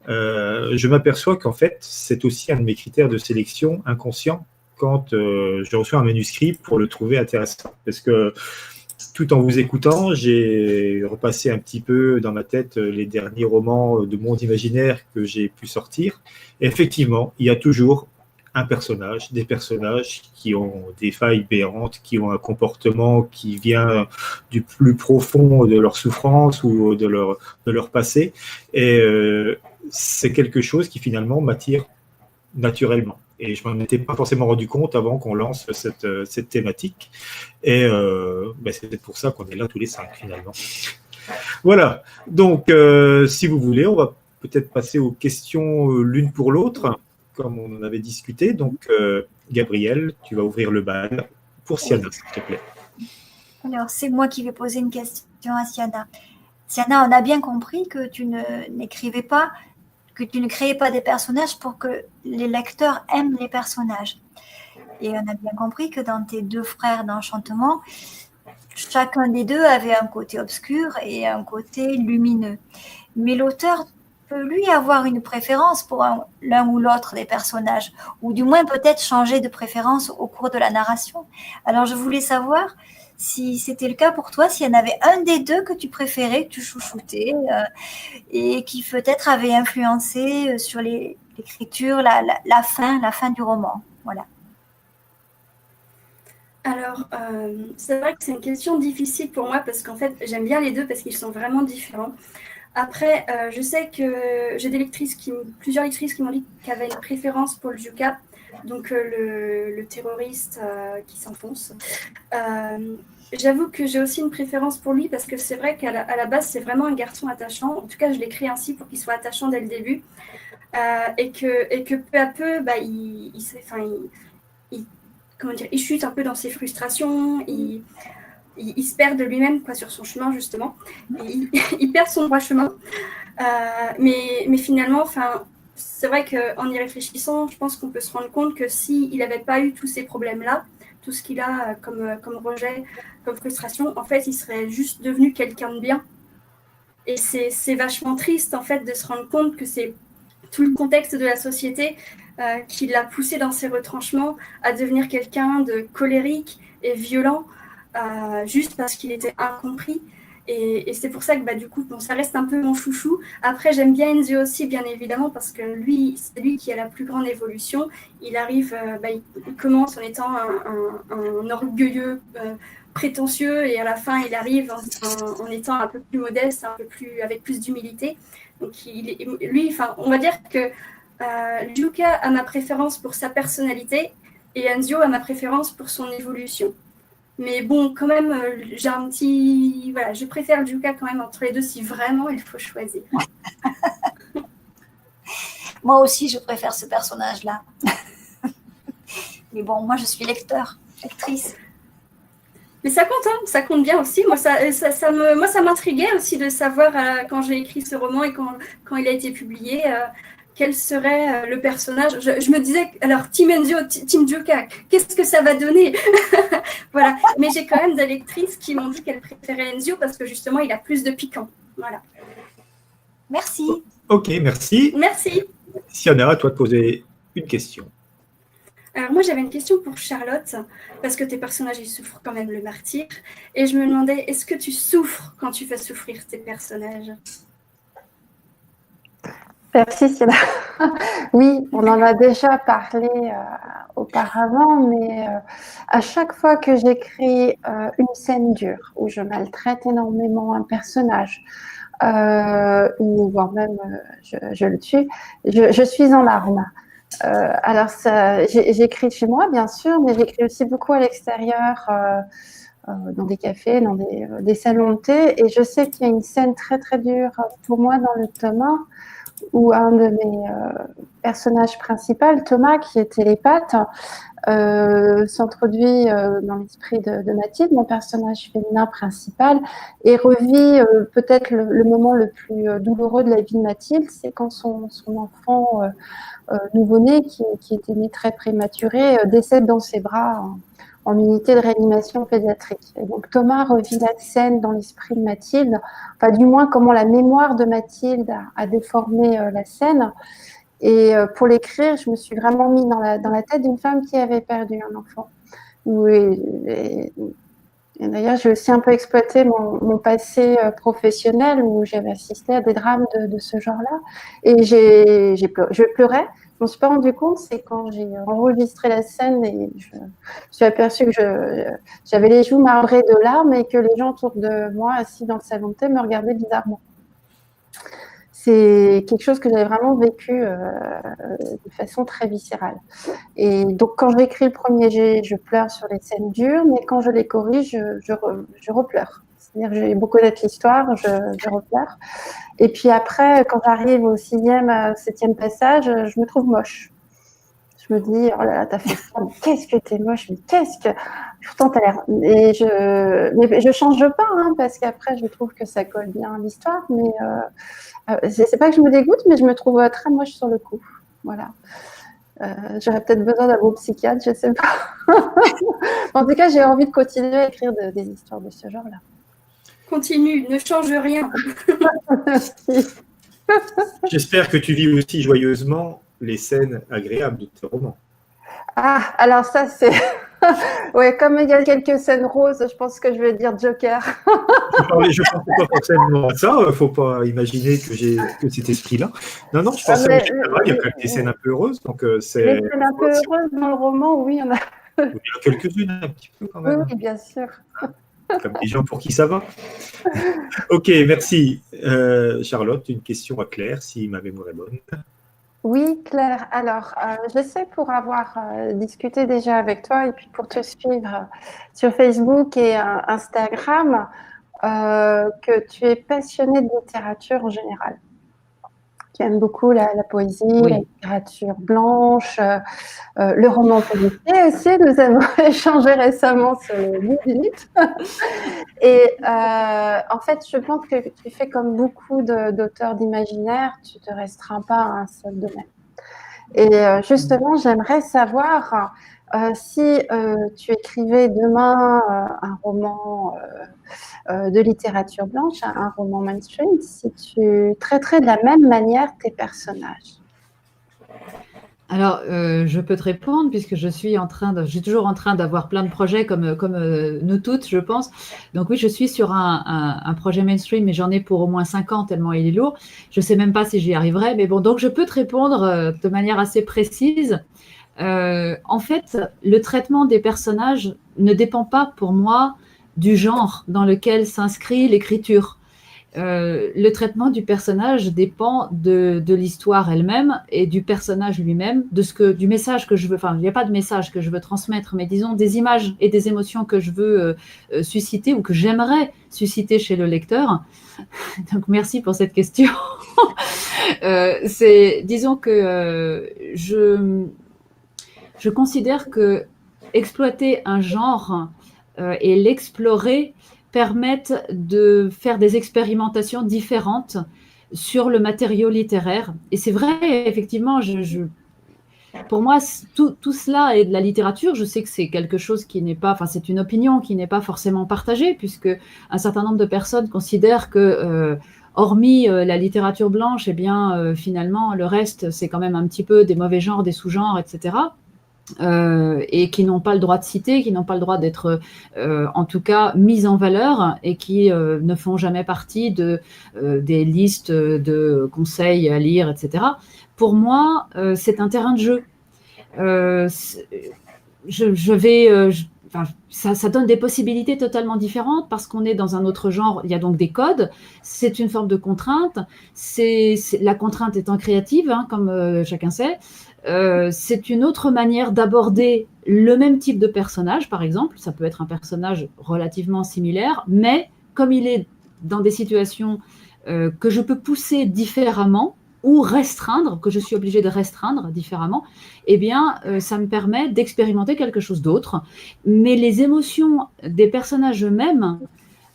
je m'aperçois qu'en fait, c'est aussi un de mes critères de sélection inconscient quand je reçois un manuscrit pour le trouver intéressant. Parce que tout en vous écoutant, j'ai repassé un petit peu dans ma tête les derniers romans de monde imaginaire que j'ai pu sortir. Et effectivement, il y a toujours un personnage, des personnages qui ont des failles béantes, qui ont un comportement qui vient du plus profond de leur souffrance ou de leur passé. Et c'est quelque chose qui finalement m'attire naturellement. Et je m'en étais pas forcément rendu compte avant qu'on lance cette thématique. Et c'est peut-être pour ça qu'on est là tous les 5 finalement. Voilà. Donc, si vous voulez, on va peut-être passer aux questions l'une pour l'autre, comme on en avait discuté. Donc, Gabrielle, tu vas ouvrir le bal pour Sienna, s'il te plaît. Alors, c'est moi qui vais poser une question à Sienna. Sienna, on a bien compris que tu n'écrivais pas, que tu ne créais pas des personnages pour que les lecteurs aiment les personnages. Et on a bien compris que dans tes 2 frères d'enchantement, chacun des 2 avait un côté obscur et un côté lumineux. Mais l'auteur peut lui avoir une préférence pour l'un ou l'autre des personnages, ou du moins peut-être changer de préférence au cours de la narration. Alors je voulais savoir si c'était le cas pour toi, s'il y en avait un des 2 que tu préférais, que tu chouchoutais, et qui peut-être avait influencé sur l'écriture, la fin du roman. Voilà. Alors, c'est vrai que c'est une question difficile pour moi parce qu'en fait, j'aime bien les 2 parce qu'ils sont vraiment différents. Après, je sais que j'ai plusieurs lectrices qui m'ont dit qu'elles avaient une préférence pour le Juka, donc le terroriste qui s'enfonce. J'avoue que j'ai aussi une préférence pour lui parce que c'est vrai qu'à la base, c'est vraiment un garçon attachant. En tout cas, je l'ai créé ainsi pour qu'il soit attachant dès le début. Et que peu à peu, il chute un peu dans ses frustrations, il se perd de lui-même sur son chemin, justement. Il perd son droit chemin. Mais finalement, c'est vrai qu'en y réfléchissant, je pense qu'on peut se rendre compte que s'il n'avait pas eu tous ces problèmes-là, tout ce qu'il a comme rejet, comme frustration, en fait, il serait juste devenu quelqu'un de bien. Et c'est vachement triste, en fait, de se rendre compte que c'est tout le contexte de la société qui l'a poussé dans ses retranchements à devenir quelqu'un de colérique et violent, juste parce qu'il était incompris. Et c'est pour ça que du coup, ça reste un peu mon chouchou. Après, j'aime bien Enzio aussi, bien évidemment, parce que c'est lui qui a la plus grande évolution. Il arrive, il commence en étant un orgueilleux prétentieux et à la fin il arrive en étant un peu plus modeste, avec plus d'humilité. Donc lui, on va dire que Luca a ma préférence pour sa personnalité et Enzio a ma préférence pour son évolution. Mais bon, quand même, je préfère Luca quand même entre les deux si vraiment il faut choisir. Moi aussi, je préfère ce personnage-là. Mais bon, moi, je suis lectrice. Mais ça compte, hein, ça compte bien aussi. Moi, ça m'intriguait aussi de savoir, quand j'ai écrit ce roman et quand il a été publié, quel serait le personnage. Je me disais, alors, Team Enzio, Team Luca, qu'est-ce que ça va donner? Voilà. Mais j'ai quand même des lectrices qui m'ont dit qu'elles préféraient Enzio parce que justement, il a plus de piquant. Voilà. Merci. Ok, merci. Merci. Siana, à toi de poser une question. Alors moi, j'avais une question pour Charlotte, parce que tes personnages, ils souffrent quand même le martyre. Et je me demandais, est-ce que tu souffres quand tu fais souffrir tes personnages? Merci, Siana. Oui, on en a déjà parlé auparavant, mais à chaque fois que j'écris une scène dure, où je maltraite énormément un personnage, ou voire même je le tue, je suis en larmes. Alors, j'écris chez moi, bien sûr, mais j'écris aussi beaucoup à l'extérieur, dans des cafés, dans des salons de thé. Et je sais qu'il y a une scène très, très dure pour moi dans le tome 1, où un de mes personnages principaux, Thomas, qui est télépathe, s'introduit dans l'esprit de Mathilde, mon personnage féminin principal, et revit peut-être le moment le plus douloureux de la vie de Mathilde, c'est quand son enfant nouveau-né, qui était né très prématuré, décède dans ses bras en unité de réanimation pédiatrique. Et donc Thomas revit la scène dans l'esprit de Mathilde, enfin du moins comment la mémoire de Mathilde a déformé la scène. Et pour l'écrire, je me suis vraiment mis dans la tête d'une femme qui avait perdu un enfant. Et d'ailleurs, j'ai aussi un peu exploité mon passé professionnel où j'avais assisté à des drames de ce genre-là. Et je pleurais. Je ne me suis pas rendu compte, c'est quand j'ai enregistré la scène et je me suis aperçue que j'avais les joues marbrées de larmes et que les gens autour de moi, assis dans le salon de thé, me regardaient bizarrement. C'est quelque chose que j'avais vraiment vécu de façon très viscérale. Et donc, quand j'écris le premier jet, je pleure sur les scènes dures, mais quand je les corrige, je repleure. C'est-à-dire que j'ai beaucoup d'être l'histoire, je repleure. Et puis après, quand j'arrive au 6e, 7e passage, je me trouve moche. Je me dis, oh là là, t'as fait ça, mais qu'est-ce que t'es moche, mais qu'est-ce que... Pourtant, t'as l'air... Mais je change pas, hein, parce qu'après, je trouve que ça colle bien à l'histoire, mais c'est pas que je me dégoûte, mais je me trouve très moche sur le coup. Voilà. J'aurais peut-être besoin d'un bon psychiatre, je sais pas. En tout cas, j'ai envie de continuer à écrire des histoires de ce genre-là. Continue, ne change rien. Merci. J'espère que tu vis aussi joyeusement les scènes agréables de tes romans. Ah, alors ça, c'est... Oui, comme il y a quelques scènes roses, je pense que je vais dire Joker. Je ne pensais pas forcément à ça, il ne faut pas imaginer que j'ai cet esprit-là. Non, je pensais qu'il y a quand même des scènes un peu heureuses. Donc c'est... Les scènes un peu heureuses dans le roman, oui, il y en a. Il y en a quelques-unes un petit peu quand même. Oui, bien sûr. Comme des gens pour qui ça va. Ok, merci. Charlotte, une question à Claire, si ma mémoire est bonne. Oui, Claire. Alors, je sais pour avoir discuté déjà avec toi et puis pour te suivre sur Facebook et Instagram que tu es passionnée de littérature en général. Tu aimes beaucoup la poésie, Oui. la littérature blanche, le roman policier aussi. Nous avons échangé récemment sur le Minute. Et en fait, je pense que tu fais comme beaucoup d'auteurs d'imaginaire, tu ne te restreins pas à un seul domaine. Et justement, j'aimerais savoir si tu écrivais demain un roman de littérature blanche, un roman mainstream, si tu traiterais de la même manière tes personnages. Alors, je peux te répondre puisque je suis toujours en train d'avoir plein de projets comme nous toutes, je pense. Donc oui, je suis sur un projet mainstream, mais j'en ai pour au moins 5 ans tellement il est lourd. Je ne sais même pas si j'y arriverai, mais bon, donc je peux te répondre de manière assez précise. En fait, le traitement des personnages ne dépend pas pour moi du genre dans lequel s'inscrit l'écriture. Le traitement du personnage dépend de l'histoire elle-même et du personnage lui-même, du message que je veux, enfin, il n'y a pas de message que je veux transmettre, mais disons des images et des émotions que je veux susciter ou que j'aimerais susciter chez le lecteur. Donc, merci pour cette question. Disons que je considère que exploiter un genre et l'explorer permettent de faire des expérimentations différentes sur le matériau littéraire. Et c'est vrai, effectivement, pour moi, tout cela est de la littérature. Je sais que c'est quelque chose qui n'est pas, enfin, c'est une opinion qui n'est pas forcément partagée, puisque un certain nombre de personnes considèrent que, hormis la littérature blanche, eh bien, finalement, le reste, c'est quand même un petit peu des mauvais genres, des sous-genres, etc. Et qui n'ont pas le droit de citer, qui n'ont pas le droit d'être en tout cas mis en valeur et qui ne font jamais partie des listes de conseils à lire, etc. Pour moi, c'est un terrain de jeu. Ça donne des possibilités totalement différentes parce qu'on est dans un autre genre. Il y a donc des codes. C'est une forme de contrainte. La contrainte étant créative, hein, comme chacun sait. C'est une autre manière d'aborder le même type de personnage, par exemple. Ça peut être un personnage relativement similaire, mais comme il est dans des situations que je peux pousser différemment ou restreindre, que je suis obligée de restreindre différemment, eh bien, ça me permet d'expérimenter quelque chose d'autre. Mais les émotions des personnages eux-mêmes,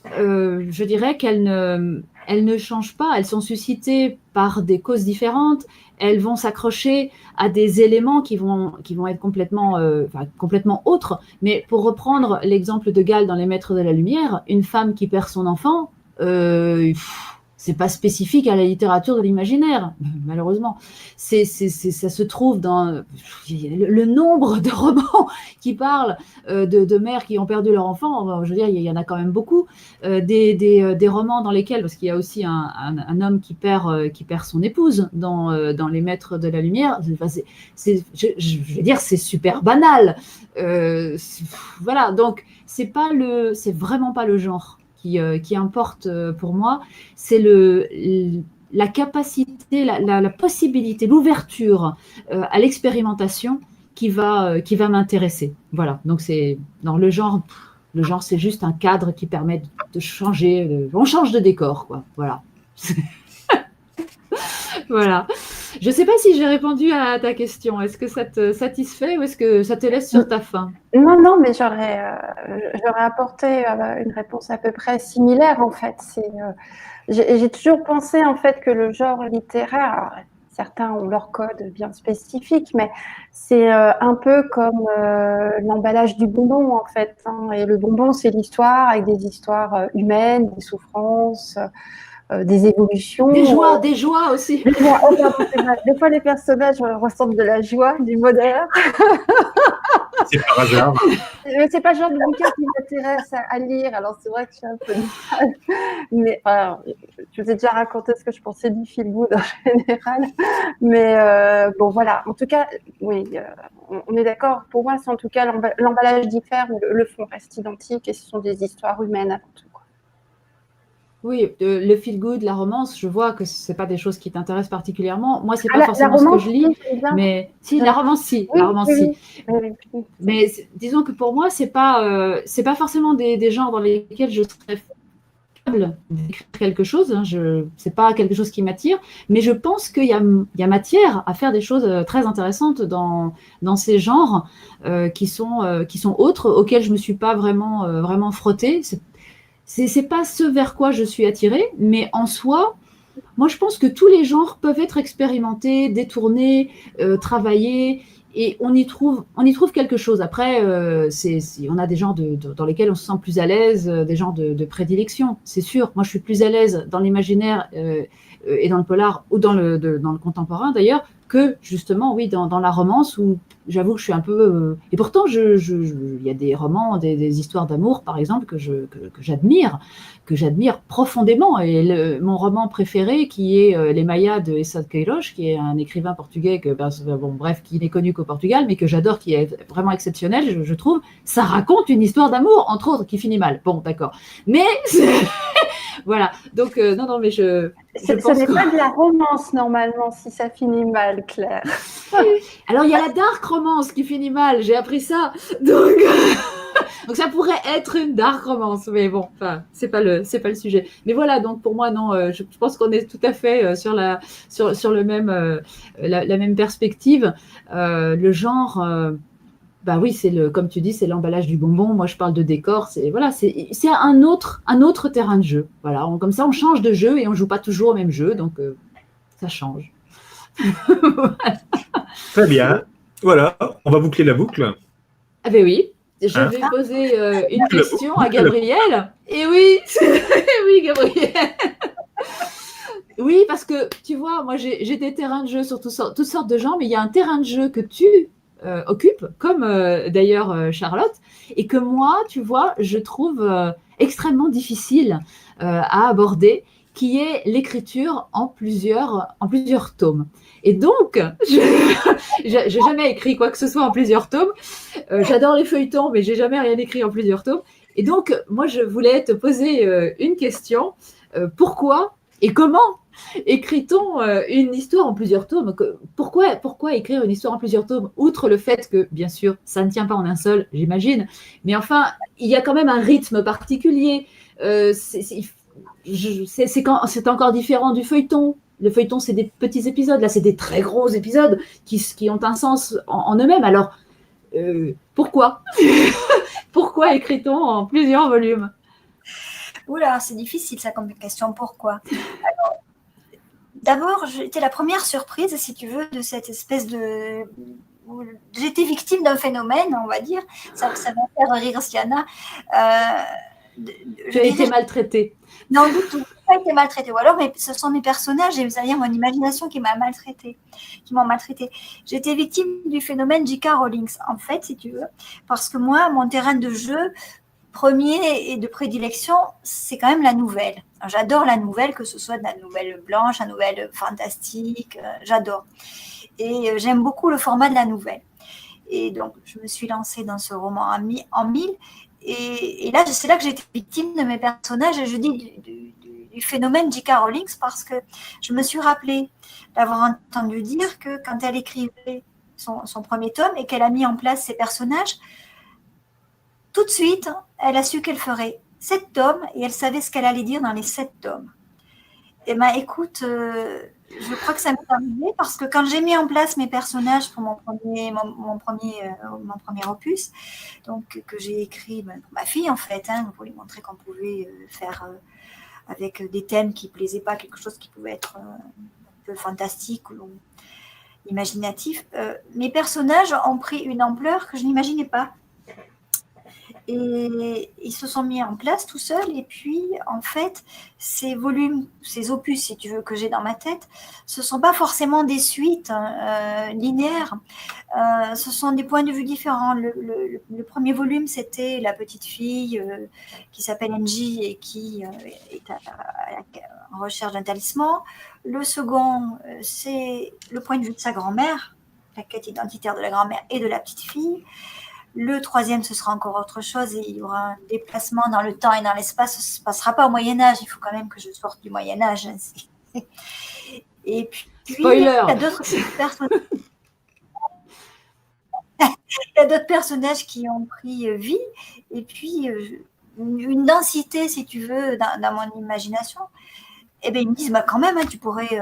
je dirais qu'elles ne changent pas, elles sont suscitées par des causes différentes, elles vont s'accrocher à des éléments qui vont être complètement autres. Mais pour reprendre l'exemple de Gall dans Les Maîtres de la Lumière, une femme qui perd son enfant, c'est pas spécifique à la littérature de l'imaginaire, malheureusement. Ça se trouve dans le nombre de romans qui parlent de mères qui ont perdu leur enfant. Je veux dire, il y en a quand même beaucoup. Des romans dans lesquels, parce qu'il y a aussi un homme qui perd son épouse dans Les Maîtres de la Lumière. Je veux dire, c'est super banal. Voilà, donc c'est vraiment pas le genre qui importe pour moi, c'est la capacité, la possibilité, l'ouverture à l'expérimentation qui va m'intéresser. Voilà, donc dans le genre, c'est juste un cadre qui permet de changer, on change de décor, quoi. Voilà. Voilà. Je ne sais pas si j'ai répondu à ta question. Est-ce que ça te satisfait ou est-ce que ça te laisse sur ta faim? Non, mais j'aurais apporté une réponse à peu près similaire, en fait. J'ai toujours pensé, en fait, que le genre littéraire, alors, certains ont leur code bien spécifique, mais c'est un peu comme l'emballage du bonbon, en fait, hein. Et le bonbon, c'est l'histoire avec des histoires humaines, des souffrances, des évolutions. Des joies aussi. Des fois, les personnages ressentent de la joie, du bonheur. C'est par hasard. C'est pas le genre de bouquin qui m'intéresse à lire, alors c'est vrai que je suis un peu mal. Mais je vous ai déjà raconté ce que je pensais du feel good en général. Mais bon, voilà. En tout cas, oui, on est d'accord. Pour moi, c'est en tout cas l'emballage diffère, mais le fond reste identique et ce sont des histoires humaines avant tout. Oui, le feel good, la romance, je vois que c'est pas des choses qui t'intéressent particulièrement. Moi, c'est pas forcément ce que je lis, mais si, la romance, si, la romance, si. Mais disons que pour moi, c'est pas forcément des genres dans lesquels je serais capable d'écrire quelque chose. Hein. C'est pas quelque chose qui m'attire, mais je pense qu'il y a matière à faire des choses très intéressantes dans ces genres qui sont autres, auxquels je me suis pas vraiment frottée. C'est pas ce vers quoi je suis attirée, mais en soi, moi je pense que tous les genres peuvent être expérimentés, détournés, travaillés, et on y trouve quelque chose. Après, on a des genres dans lesquels on se sent plus à l'aise, des genres de prédilection, c'est sûr. Moi je suis plus à l'aise dans l'imaginaire et dans le polar, ou dans le contemporain d'ailleurs, que justement, oui, dans la romance où j'avoue que je suis un peu… et pourtant, il y a des romans, des histoires d'amour, par exemple, que j'admire profondément. Et mon roman préféré, qui est Les Maias de Eça de Queiroz, qui est un écrivain portugais qui n'est connu qu'au Portugal, mais que j'adore, qui est vraiment exceptionnel, je trouve. Ça raconte une histoire d'amour, entre autres, qui finit mal. Bon, d'accord. Mais… voilà. Donc, non, mais je Ce pense n'est que… pas de la romance, normalement, si ça finit mal, Claire. Alors, il y a la dark romance qui finit mal, j'ai appris ça. Donc, donc ça pourrait être une dark romance, mais bon, enfin, c'est pas le sujet. Mais voilà, donc pour moi, non, je pense qu'on est tout à fait sur le même, la même perspective. Le genre, bah oui, comme tu dis, c'est l'emballage du bonbon. Moi, je parle de décor. C'est un autre terrain de jeu. Voilà, comme ça, on change de jeu et on joue pas toujours au même jeu, donc ça change. Très bien. Voilà, on va boucler la boucle. Ah ben oui, je Hein vais poser une question à Gabriel. Et oui, oui, Gabriel. Oui, parce que tu vois, moi j'ai des terrains de jeu sur toutes sortes de gens, mais il y a un terrain de jeu que tu occupes, comme d'ailleurs Charlotte, et que moi, tu vois, je trouve extrêmement difficile à aborder, qui est l'écriture en plusieurs tomes. Et donc, j'ai jamais écrit quoi que ce soit en plusieurs tomes. J'adore les feuilletons, mais j'ai jamais rien écrit en plusieurs tomes. Et donc, moi, je voulais te poser une question. Pourquoi et comment écrit-on une histoire en plusieurs tomes? Pourquoi écrire une histoire en plusieurs tomes? Outre le fait que, bien sûr, ça ne tient pas en un seul, j'imagine. Mais enfin, il y a quand même un rythme particulier. C'est encore différent du feuilleton. Le feuilleton, c'est des petits épisodes. Là, c'est des très gros épisodes qui ont un sens en eux-mêmes. Alors, pourquoi pourquoi écrit-on en plusieurs volumes? Oula, c'est difficile ça comme question. Pourquoi? Alors, d'abord, j'étais la première surprise, si tu veux, de cette espèce de… J'étais victime d'un phénomène, on va dire. Ça va faire rire Siana. Tu as été maltraitée. Non, du tout. Pas été maltraitée. Ou alors, ce sont mes personnages et c'est-à-dire mon imagination qui m'ont maltraitée. J'étais victime du phénomène J.K. Rowling, en fait, si tu veux, parce que moi, mon terrain de jeu premier et de prédilection, c'est quand même la nouvelle. Alors, j'adore la nouvelle, que ce soit de la nouvelle blanche, la nouvelle fantastique, j'adore. Et j'aime beaucoup le format de la nouvelle. Et donc, je me suis lancée dans ce roman en 1000. Et là, c'est là que j'ai été victime de mes personnages. Et je dis du phénomène J.K. Rowling parce que je me suis rappelée d'avoir entendu dire que quand elle écrivait son premier tome et qu'elle a mis en place ses personnages, tout de suite, elle a su qu'elle ferait 7 tomes et elle savait ce qu'elle allait dire dans les 7 tomes. Eh bien, écoute, je crois que ça m'est arrivé parce que quand j'ai mis en place mes personnages pour mon premier opus, donc que j'ai écrit pour ma fille en fait, pour lui montrer qu'on pouvait faire avec des thèmes qui ne plaisaient pas, quelque chose qui pouvait être un peu fantastique ou imaginatif, mes personnages ont pris une ampleur que je n'imaginais pas. Et ils se sont mis en place tout seuls. Et puis, en fait, ces volumes, ces opus, si tu veux, que j'ai dans ma tête, ce ne sont pas forcément des suites linéaires. Ce sont des points de vue différents. Le premier volume, c'était la petite fille qui s'appelle Angie et qui est en recherche d'un talisman. Le second, c'est le point de vue de sa grand-mère, la quête identitaire de la grand-mère et de la petite fille. Le troisième, ce sera encore autre chose et il y aura un déplacement dans le temps et dans l'espace. Ça ne se passera pas au Moyen-Âge. Il faut quand même que je sorte du Moyen-Âge. Et puis, spoiler. Il y a d'autres personnages qui ont pris vie. Et puis, une densité, si tu veux, dans mon imagination. Eh bien, ils me disent, bah, quand même, tu pourrais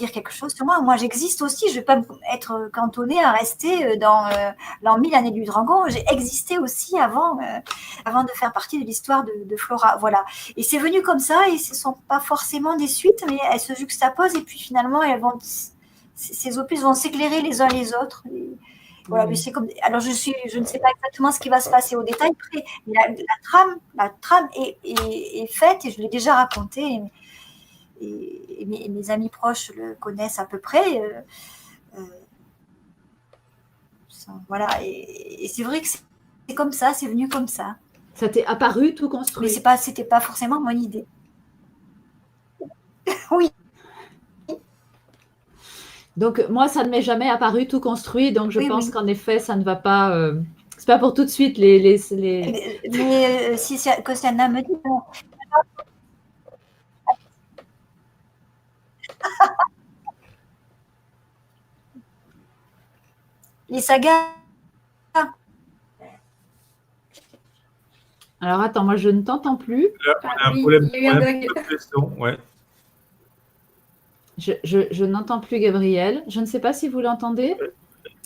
dire quelque chose sur moi. Moi, j'existe aussi. Je ne vais pas être cantonnée à rester dans l'an 1000 années du dragon. J'ai existé aussi avant de faire partie de l'histoire de Flora. Voilà. Et c'est venu comme ça et ce ne sont pas forcément des suites, mais elles se juxtaposent et puis finalement, ces opus vont s'éclairer les uns les autres. Et voilà, mais c'est comme… Alors, je ne sais pas exactement ce qui va se passer au détail près, mais la trame est faite et je l'ai déjà racontée. et mes amis proches le connaissent à peu près. Voilà, et c'est vrai que c'est comme ça, c'est venu comme ça. Ça t'est apparu tout Mais construit. c'était pas forcément mon idée. Oui. Donc, moi, ça ne m'est jamais apparu tout construit. Donc, je Oui, pense oui. qu'en effet, ça ne va pas. C'est pas pour tout de suite les... Mais si Kostana me dit bon, les sagas. Alors, attends, moi, je ne t'entends plus. Là, on a un Oui, problème, il y a eu un bug. de son, ouais. Je n'entends plus Gabriel. Je ne sais pas si vous l'entendez.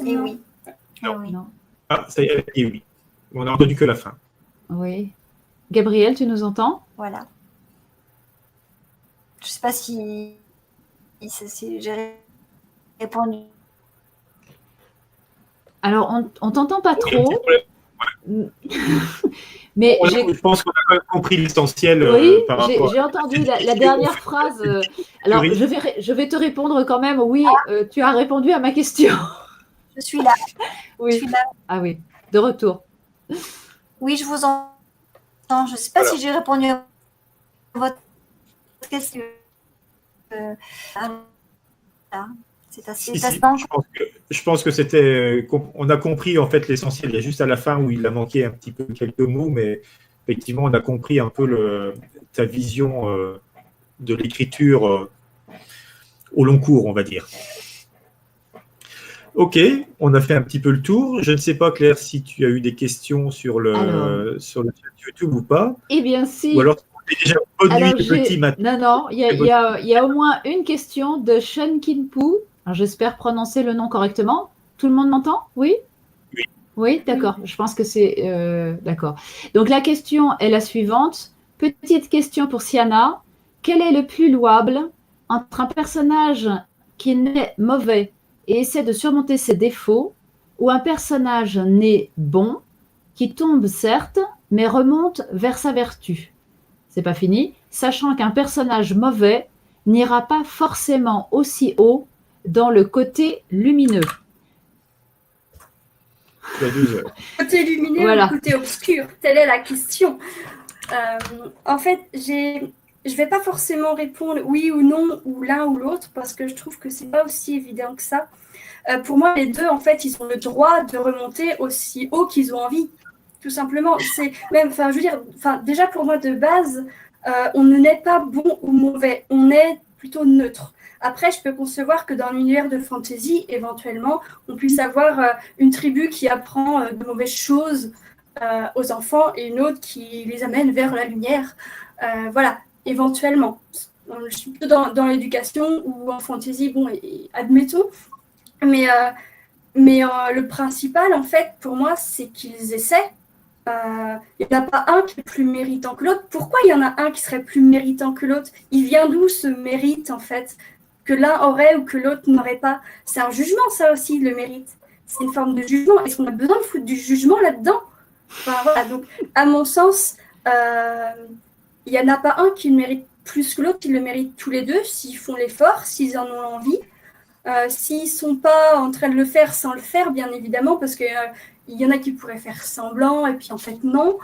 Et Non. oui. Non. Ah oui. Non. Ah, ça y est, et oui. On n'a entendu que la fin. Oui. Gabriel, tu nous entends? Voilà. Je sais pas si j'ai répondu. Alors, on t'entend pas Il y a un petit trop. problème. Mais Je pense qu'on a quand même compris l'essentiel oui, par rapport j'ai entendu la dernière phrase. Alors, je vais te répondre quand même. Oui, tu as répondu à ma question. Je suis là. Oui. Je suis là. Ah oui, de retour. Oui, je vous entends. Je ne sais pas Voilà. si j'ai répondu à votre question. C'est assez Si, fascinant. je pense que c'était. On a compris en fait l'essentiel. Il y a juste à la fin où il a manqué un petit peu quelques mots, mais effectivement, on a compris un peu ta vision de l'écriture au long cours, on va dire. Ok, on a fait un petit peu le tour. Je ne sais pas, Claire, si tu as eu des questions sur le chat YouTube ou pas. Eh bien, si. Ou alors, tu es déjà produit petit matin. Non, il y a au moins une question de Shen Kinpu. Alors, j'espère prononcer le nom correctement. Tout le monde m'entend? Oui? Oui. Oui, d'accord. Je pense que c'est d'accord. Donc, la question est la suivante. Petite question pour Siana. Quel est le plus louable entre un personnage qui naît mauvais et essaie de surmonter ses défauts ou un personnage né bon qui tombe certes, mais remonte vers sa vertu? C'est pas fini, sachant qu'un personnage mauvais n'ira pas forcément aussi haut dans le côté lumineux. Tu as 12 heures. Côté lumineux Voilà. ou côté obscur, telle est la question. En fait, je vais pas forcément répondre oui ou non ou l'un ou l'autre parce que je trouve que c'est pas aussi évident que ça. Pour moi, les deux, en fait, ils ont le droit de remonter aussi haut qu'ils ont envie. Tout simplement. C'est même, enfin, je veux dire, enfin, déjà pour moi de base, on ne naît pas bon ou mauvais, on est plutôt neutre. Après, je peux concevoir que dans l'univers de fantasy, éventuellement, on puisse avoir une tribu qui apprend de mauvaises choses aux enfants et une autre qui les amène vers la lumière. Voilà, éventuellement. Je suis plutôt dans l'éducation ou en fantasy, bon, admettons. Mais le principal, en fait, pour moi, c'est qu'ils essaient. Il n'y en a pas un qui est plus méritant que l'autre. Pourquoi il y en a un qui serait plus méritant que l'autre? Il vient d'où ce mérite, en fait, que l'un aurait ou que l'autre n'aurait pas? C'est un jugement, ça aussi, le mérite. C'est une forme de jugement. Est-ce qu'on a besoin de foutre du jugement là-dedans? Enfin, voilà. Donc, à mon sens, il n'y en a pas un qui le mérite plus que l'autre, ils le méritent tous les deux, s'ils font l'effort, s'ils en ont envie. S'ils ne sont pas en train de le faire sans le faire, bien évidemment, parce qu'il y en a qui pourraient faire semblant, et puis en fait, non.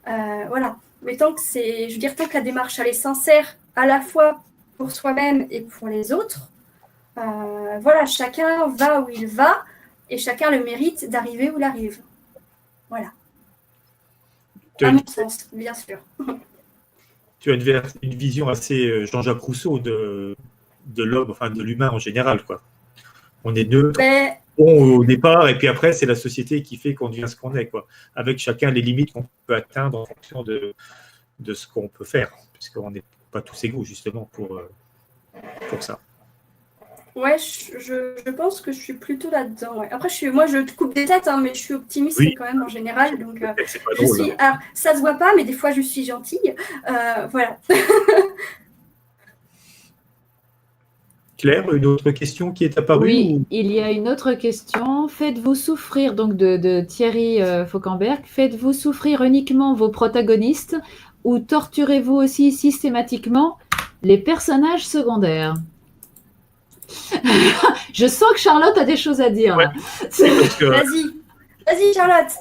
Voilà. Mais tant que la démarche, elle est sincère, à la fois pour soi-même et pour les autres, voilà, chacun va où il va, et chacun le mérite d'arriver où il arrive. Voilà. À mon sens, bien sûr. Tu as une vision assez Jean-Jacques Rousseau de l'homme, enfin de l'humain en général, quoi. On est neutre, bon au départ, et puis après, c'est la société qui fait qu'on devient ce qu'on est, quoi. Avec chacun les limites qu'on peut atteindre en fonction de ce qu'on peut faire, puisqu'on n'est pas tous égaux, justement, pour ça. Ouais, je pense que je suis plutôt là-dedans. Ouais. Après, moi, je te coupe des têtes, hein, mais je suis optimiste quand même en général. Donc, c'est pas drôle, suis. Alors, ça se voit pas, mais des fois, je suis gentille. Voilà. Claire, une autre question qui est apparue? Oui, il y a une autre question. Faites-vous souffrir, donc de Thierry Fauquemberg, faites-vous souffrir uniquement vos protagonistes ou torturez-vous aussi systématiquement les personnages secondaires. Je sens que Charlotte a des choses à dire. Ouais. Là. Parce que, Vas-y Charlotte.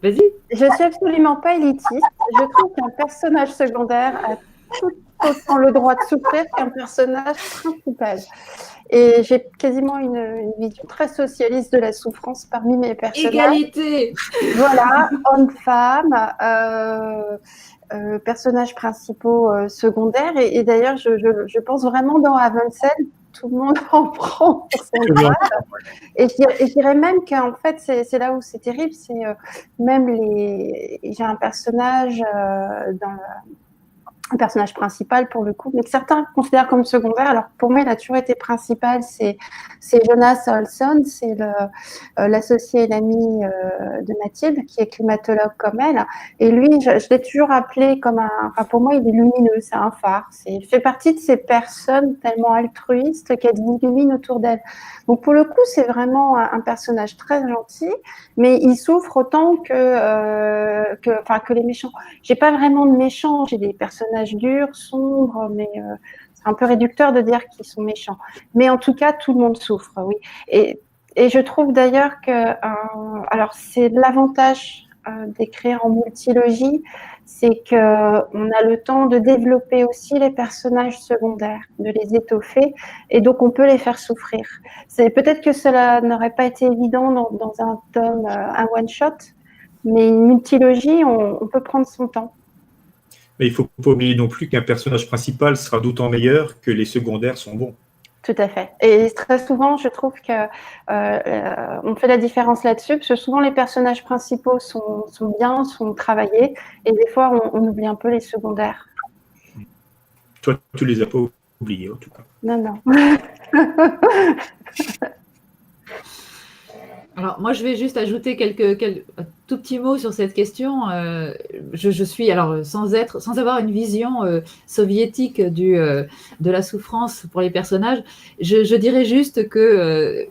Vas-y. Je ne suis absolument pas élitiste. Je trouve qu'un personnage secondaire a tout autant le droit de souffrir qu'un personnage principal. Et j'ai quasiment une vision très socialiste de la souffrance parmi mes personnages. Égalité. Voilà, hommes-femmes, personnages principaux secondaires. Et d'ailleurs, je pense vraiment dans Avenged, tout le monde en prend pour son grade. Et je dirais même qu'en fait, c'est là où c'est terrible, c'est même j'ai un personnage un personnage principal pour le coup, mais que certains considèrent comme secondaire. Alors pour moi, il a toujours été principal. C'est Jonas Olsson, c'est l'associé et l'ami de Mathilde, qui est climatologue comme elle. Et lui, je l'ai toujours appelé comme enfin pour moi, il est lumineux, c'est un phare. Il fait partie de ces personnes tellement altruistes qu'elles illuminent autour d'elles. Donc pour le coup, c'est vraiment un personnage très gentil, mais il souffre autant que les méchants. J'ai pas vraiment de méchants, j'ai des personnages durs, sombres, mais c'est un peu réducteur de dire qu'ils sont méchants. Mais en tout cas, tout le monde souffre, oui. Et je trouve d'ailleurs que, alors c'est l'avantage d'écrire en multilogie, c'est qu'on a le temps de développer aussi les personnages secondaires, de les étoffer, et donc on peut les faire souffrir. C'est peut-être que cela n'aurait pas été évident dans un tome, un one-shot, mais une multilogie, on peut prendre son temps. mais il ne faut pas oublier non plus qu'un personnage principal sera d'autant meilleur que les secondaires sont bons. Tout à fait. Et très souvent, je trouve que on fait la différence là-dessus, parce que souvent les personnages principaux sont bien, sont travaillés, et des fois on oublie un peu les secondaires. Toi, tu les as pas oubliés en tout cas. Non. Alors, moi, je vais juste ajouter quelques tout petits mots sur cette question. Je suis, alors, sans avoir une vision soviétique de la souffrance pour les personnages, je dirais juste que,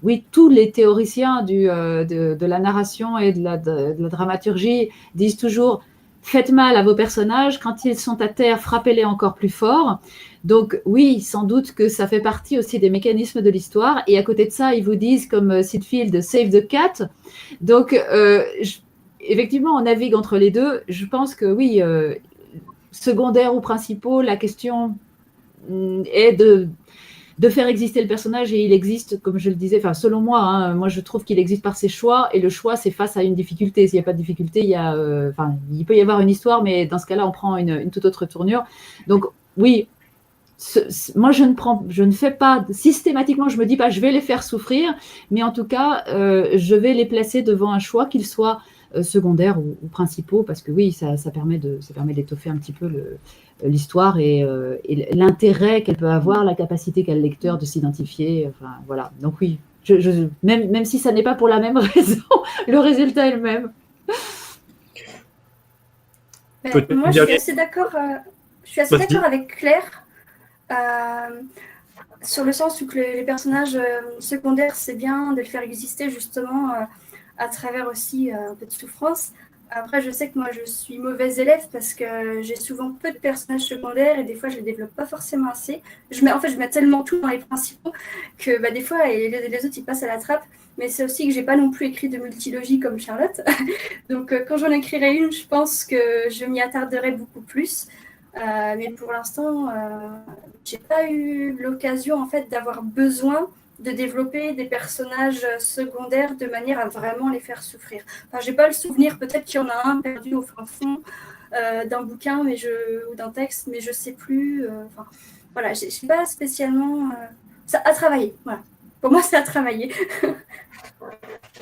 oui, tous les théoriciens de la narration et de la dramaturgie disent toujours faites mal à vos personnages, quand ils sont à terre, frappez-les encore plus fort. Donc oui, sans doute que ça fait partie aussi des mécanismes de l'histoire. Et à côté de ça, ils vous disent, comme Sitfield, save the cat. Donc effectivement, on navigue entre les deux. Je pense que oui, secondaires ou principaux, la question est de faire exister le personnage, et il existe, comme je le disais, enfin selon moi, hein, moi je trouve qu'il existe par ses choix, et le choix c'est face à une difficulté. S'il n'y a pas de difficulté, il peut y avoir une histoire, mais dans ce cas-là on prend une toute autre tournure. Donc oui, moi je ne fais pas systématiquement, je me dis pas je vais les faire souffrir, mais en tout cas je vais les placer devant un choix, qu'ils soient secondaires ou principaux, parce que oui, ça permet d'étoffer un petit peu l'histoire et l'intérêt qu'elle peut avoir, la capacité qu'a le lecteur de s'identifier. Enfin, voilà. Donc oui, même si ça n'est pas pour la même raison, le résultat est le même. Moi, je suis assez d'accord. Je suis assez d'accord avec Claire sur le sens où que les personnages secondaires, c'est bien de les faire exister justement à travers aussi un peu de souffrance. Après, je sais que moi, je suis mauvaise élève parce que j'ai souvent peu de personnages secondaires et des fois, je les développe pas forcément assez. Je mets tellement tout dans les principaux que des fois, les autres, ils passent à la trappe. Mais c'est aussi que j'ai pas non plus écrit de multilogie comme Charlotte. Donc, quand j'en écrirai une, je pense que je m'y attarderai beaucoup plus. Mais pour l'instant, j'ai pas eu l'occasion en fait d'avoir besoin de développer des personnages secondaires de manière à vraiment les faire souffrir. Enfin, j'ai pas le souvenir, peut-être qu'il y en a un perdu au fin fond d'un bouquin ou d'un texte, mais je sais plus. Voilà, j'ai pas spécialement ça à travailler. Voilà. Pour moi, c'est à travailler.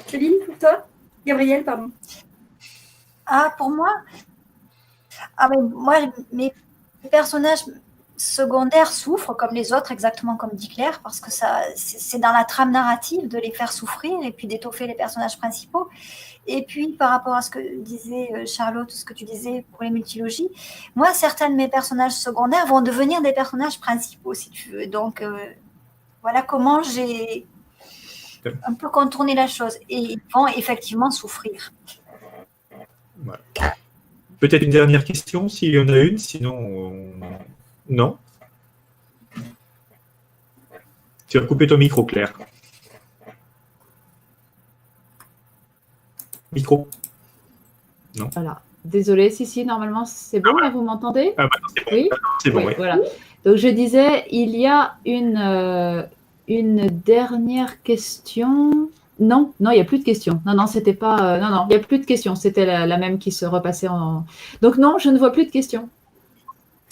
Céline, pour toi? Gabrielle, pardon. Ah, pour moi? Ah, mais moi, mes personnages secondaires souffrent comme les autres, exactement comme dit Claire, parce que c'est dans la trame narrative de les faire souffrir et puis d'étoffer les personnages principaux. Et puis, par rapport à ce que disait Charlotte, ce que tu disais pour les multilogies, moi, certains de mes personnages secondaires vont devenir des personnages principaux, si tu veux. Donc, voilà comment j'ai un peu contourné la chose. Et ils vont effectivement souffrir. Voilà. Peut-être une dernière question, s'il y en a une, sinon, non. Tu as coupé ton micro, Claire. Micro. Voilà. Désolée, si, normalement, c'est bon, là, vous m'entendez? Ah, maintenant, c'est bon. Oui, C'est bon, oui, oui. voilà. Donc, je disais, il y a une dernière question. Non, il n'y a plus de questions. Non, c'était pas. Non, il n'y a plus de questions. C'était la même qui se repassait en. Donc, non, je ne vois plus de questions.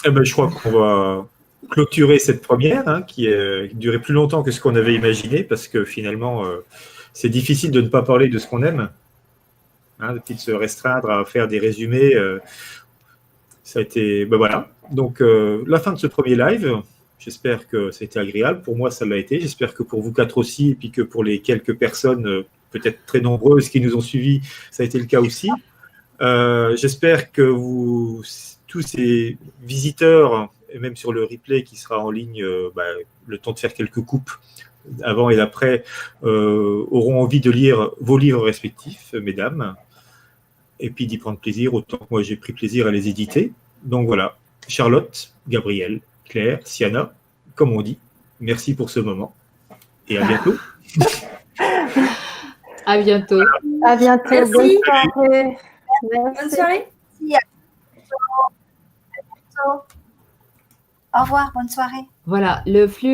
Eh ben, je crois qu'on va clôturer cette première, hein, qui a duré plus longtemps que ce qu'on avait imaginé, parce que finalement, c'est difficile de ne pas parler de ce qu'on aime, hein, de se restreindre à faire des résumés. Ça a été, ben voilà. Donc, la fin de ce premier live. J'espère que ça a été agréable. Pour moi, ça l'a été. J'espère que pour vous quatre aussi, et puis que pour les quelques personnes, peut-être très nombreuses, qui nous ont suivis, ça a été le cas aussi. J'espère que tous ces visiteurs, et même sur le replay qui sera en ligne, le temps de faire quelques coupes avant et après, auront envie de lire vos livres respectifs, mesdames, et puis d'y prendre plaisir autant que moi j'ai pris plaisir à les éditer. Donc voilà, Charlotte, Gabrielle, Claire, Siana, comme on dit, merci pour ce moment et à bientôt. À bientôt. À bientôt. Merci. Bonne soirée. Bonne soirée. Au revoir, bonne soirée. Voilà, le flux.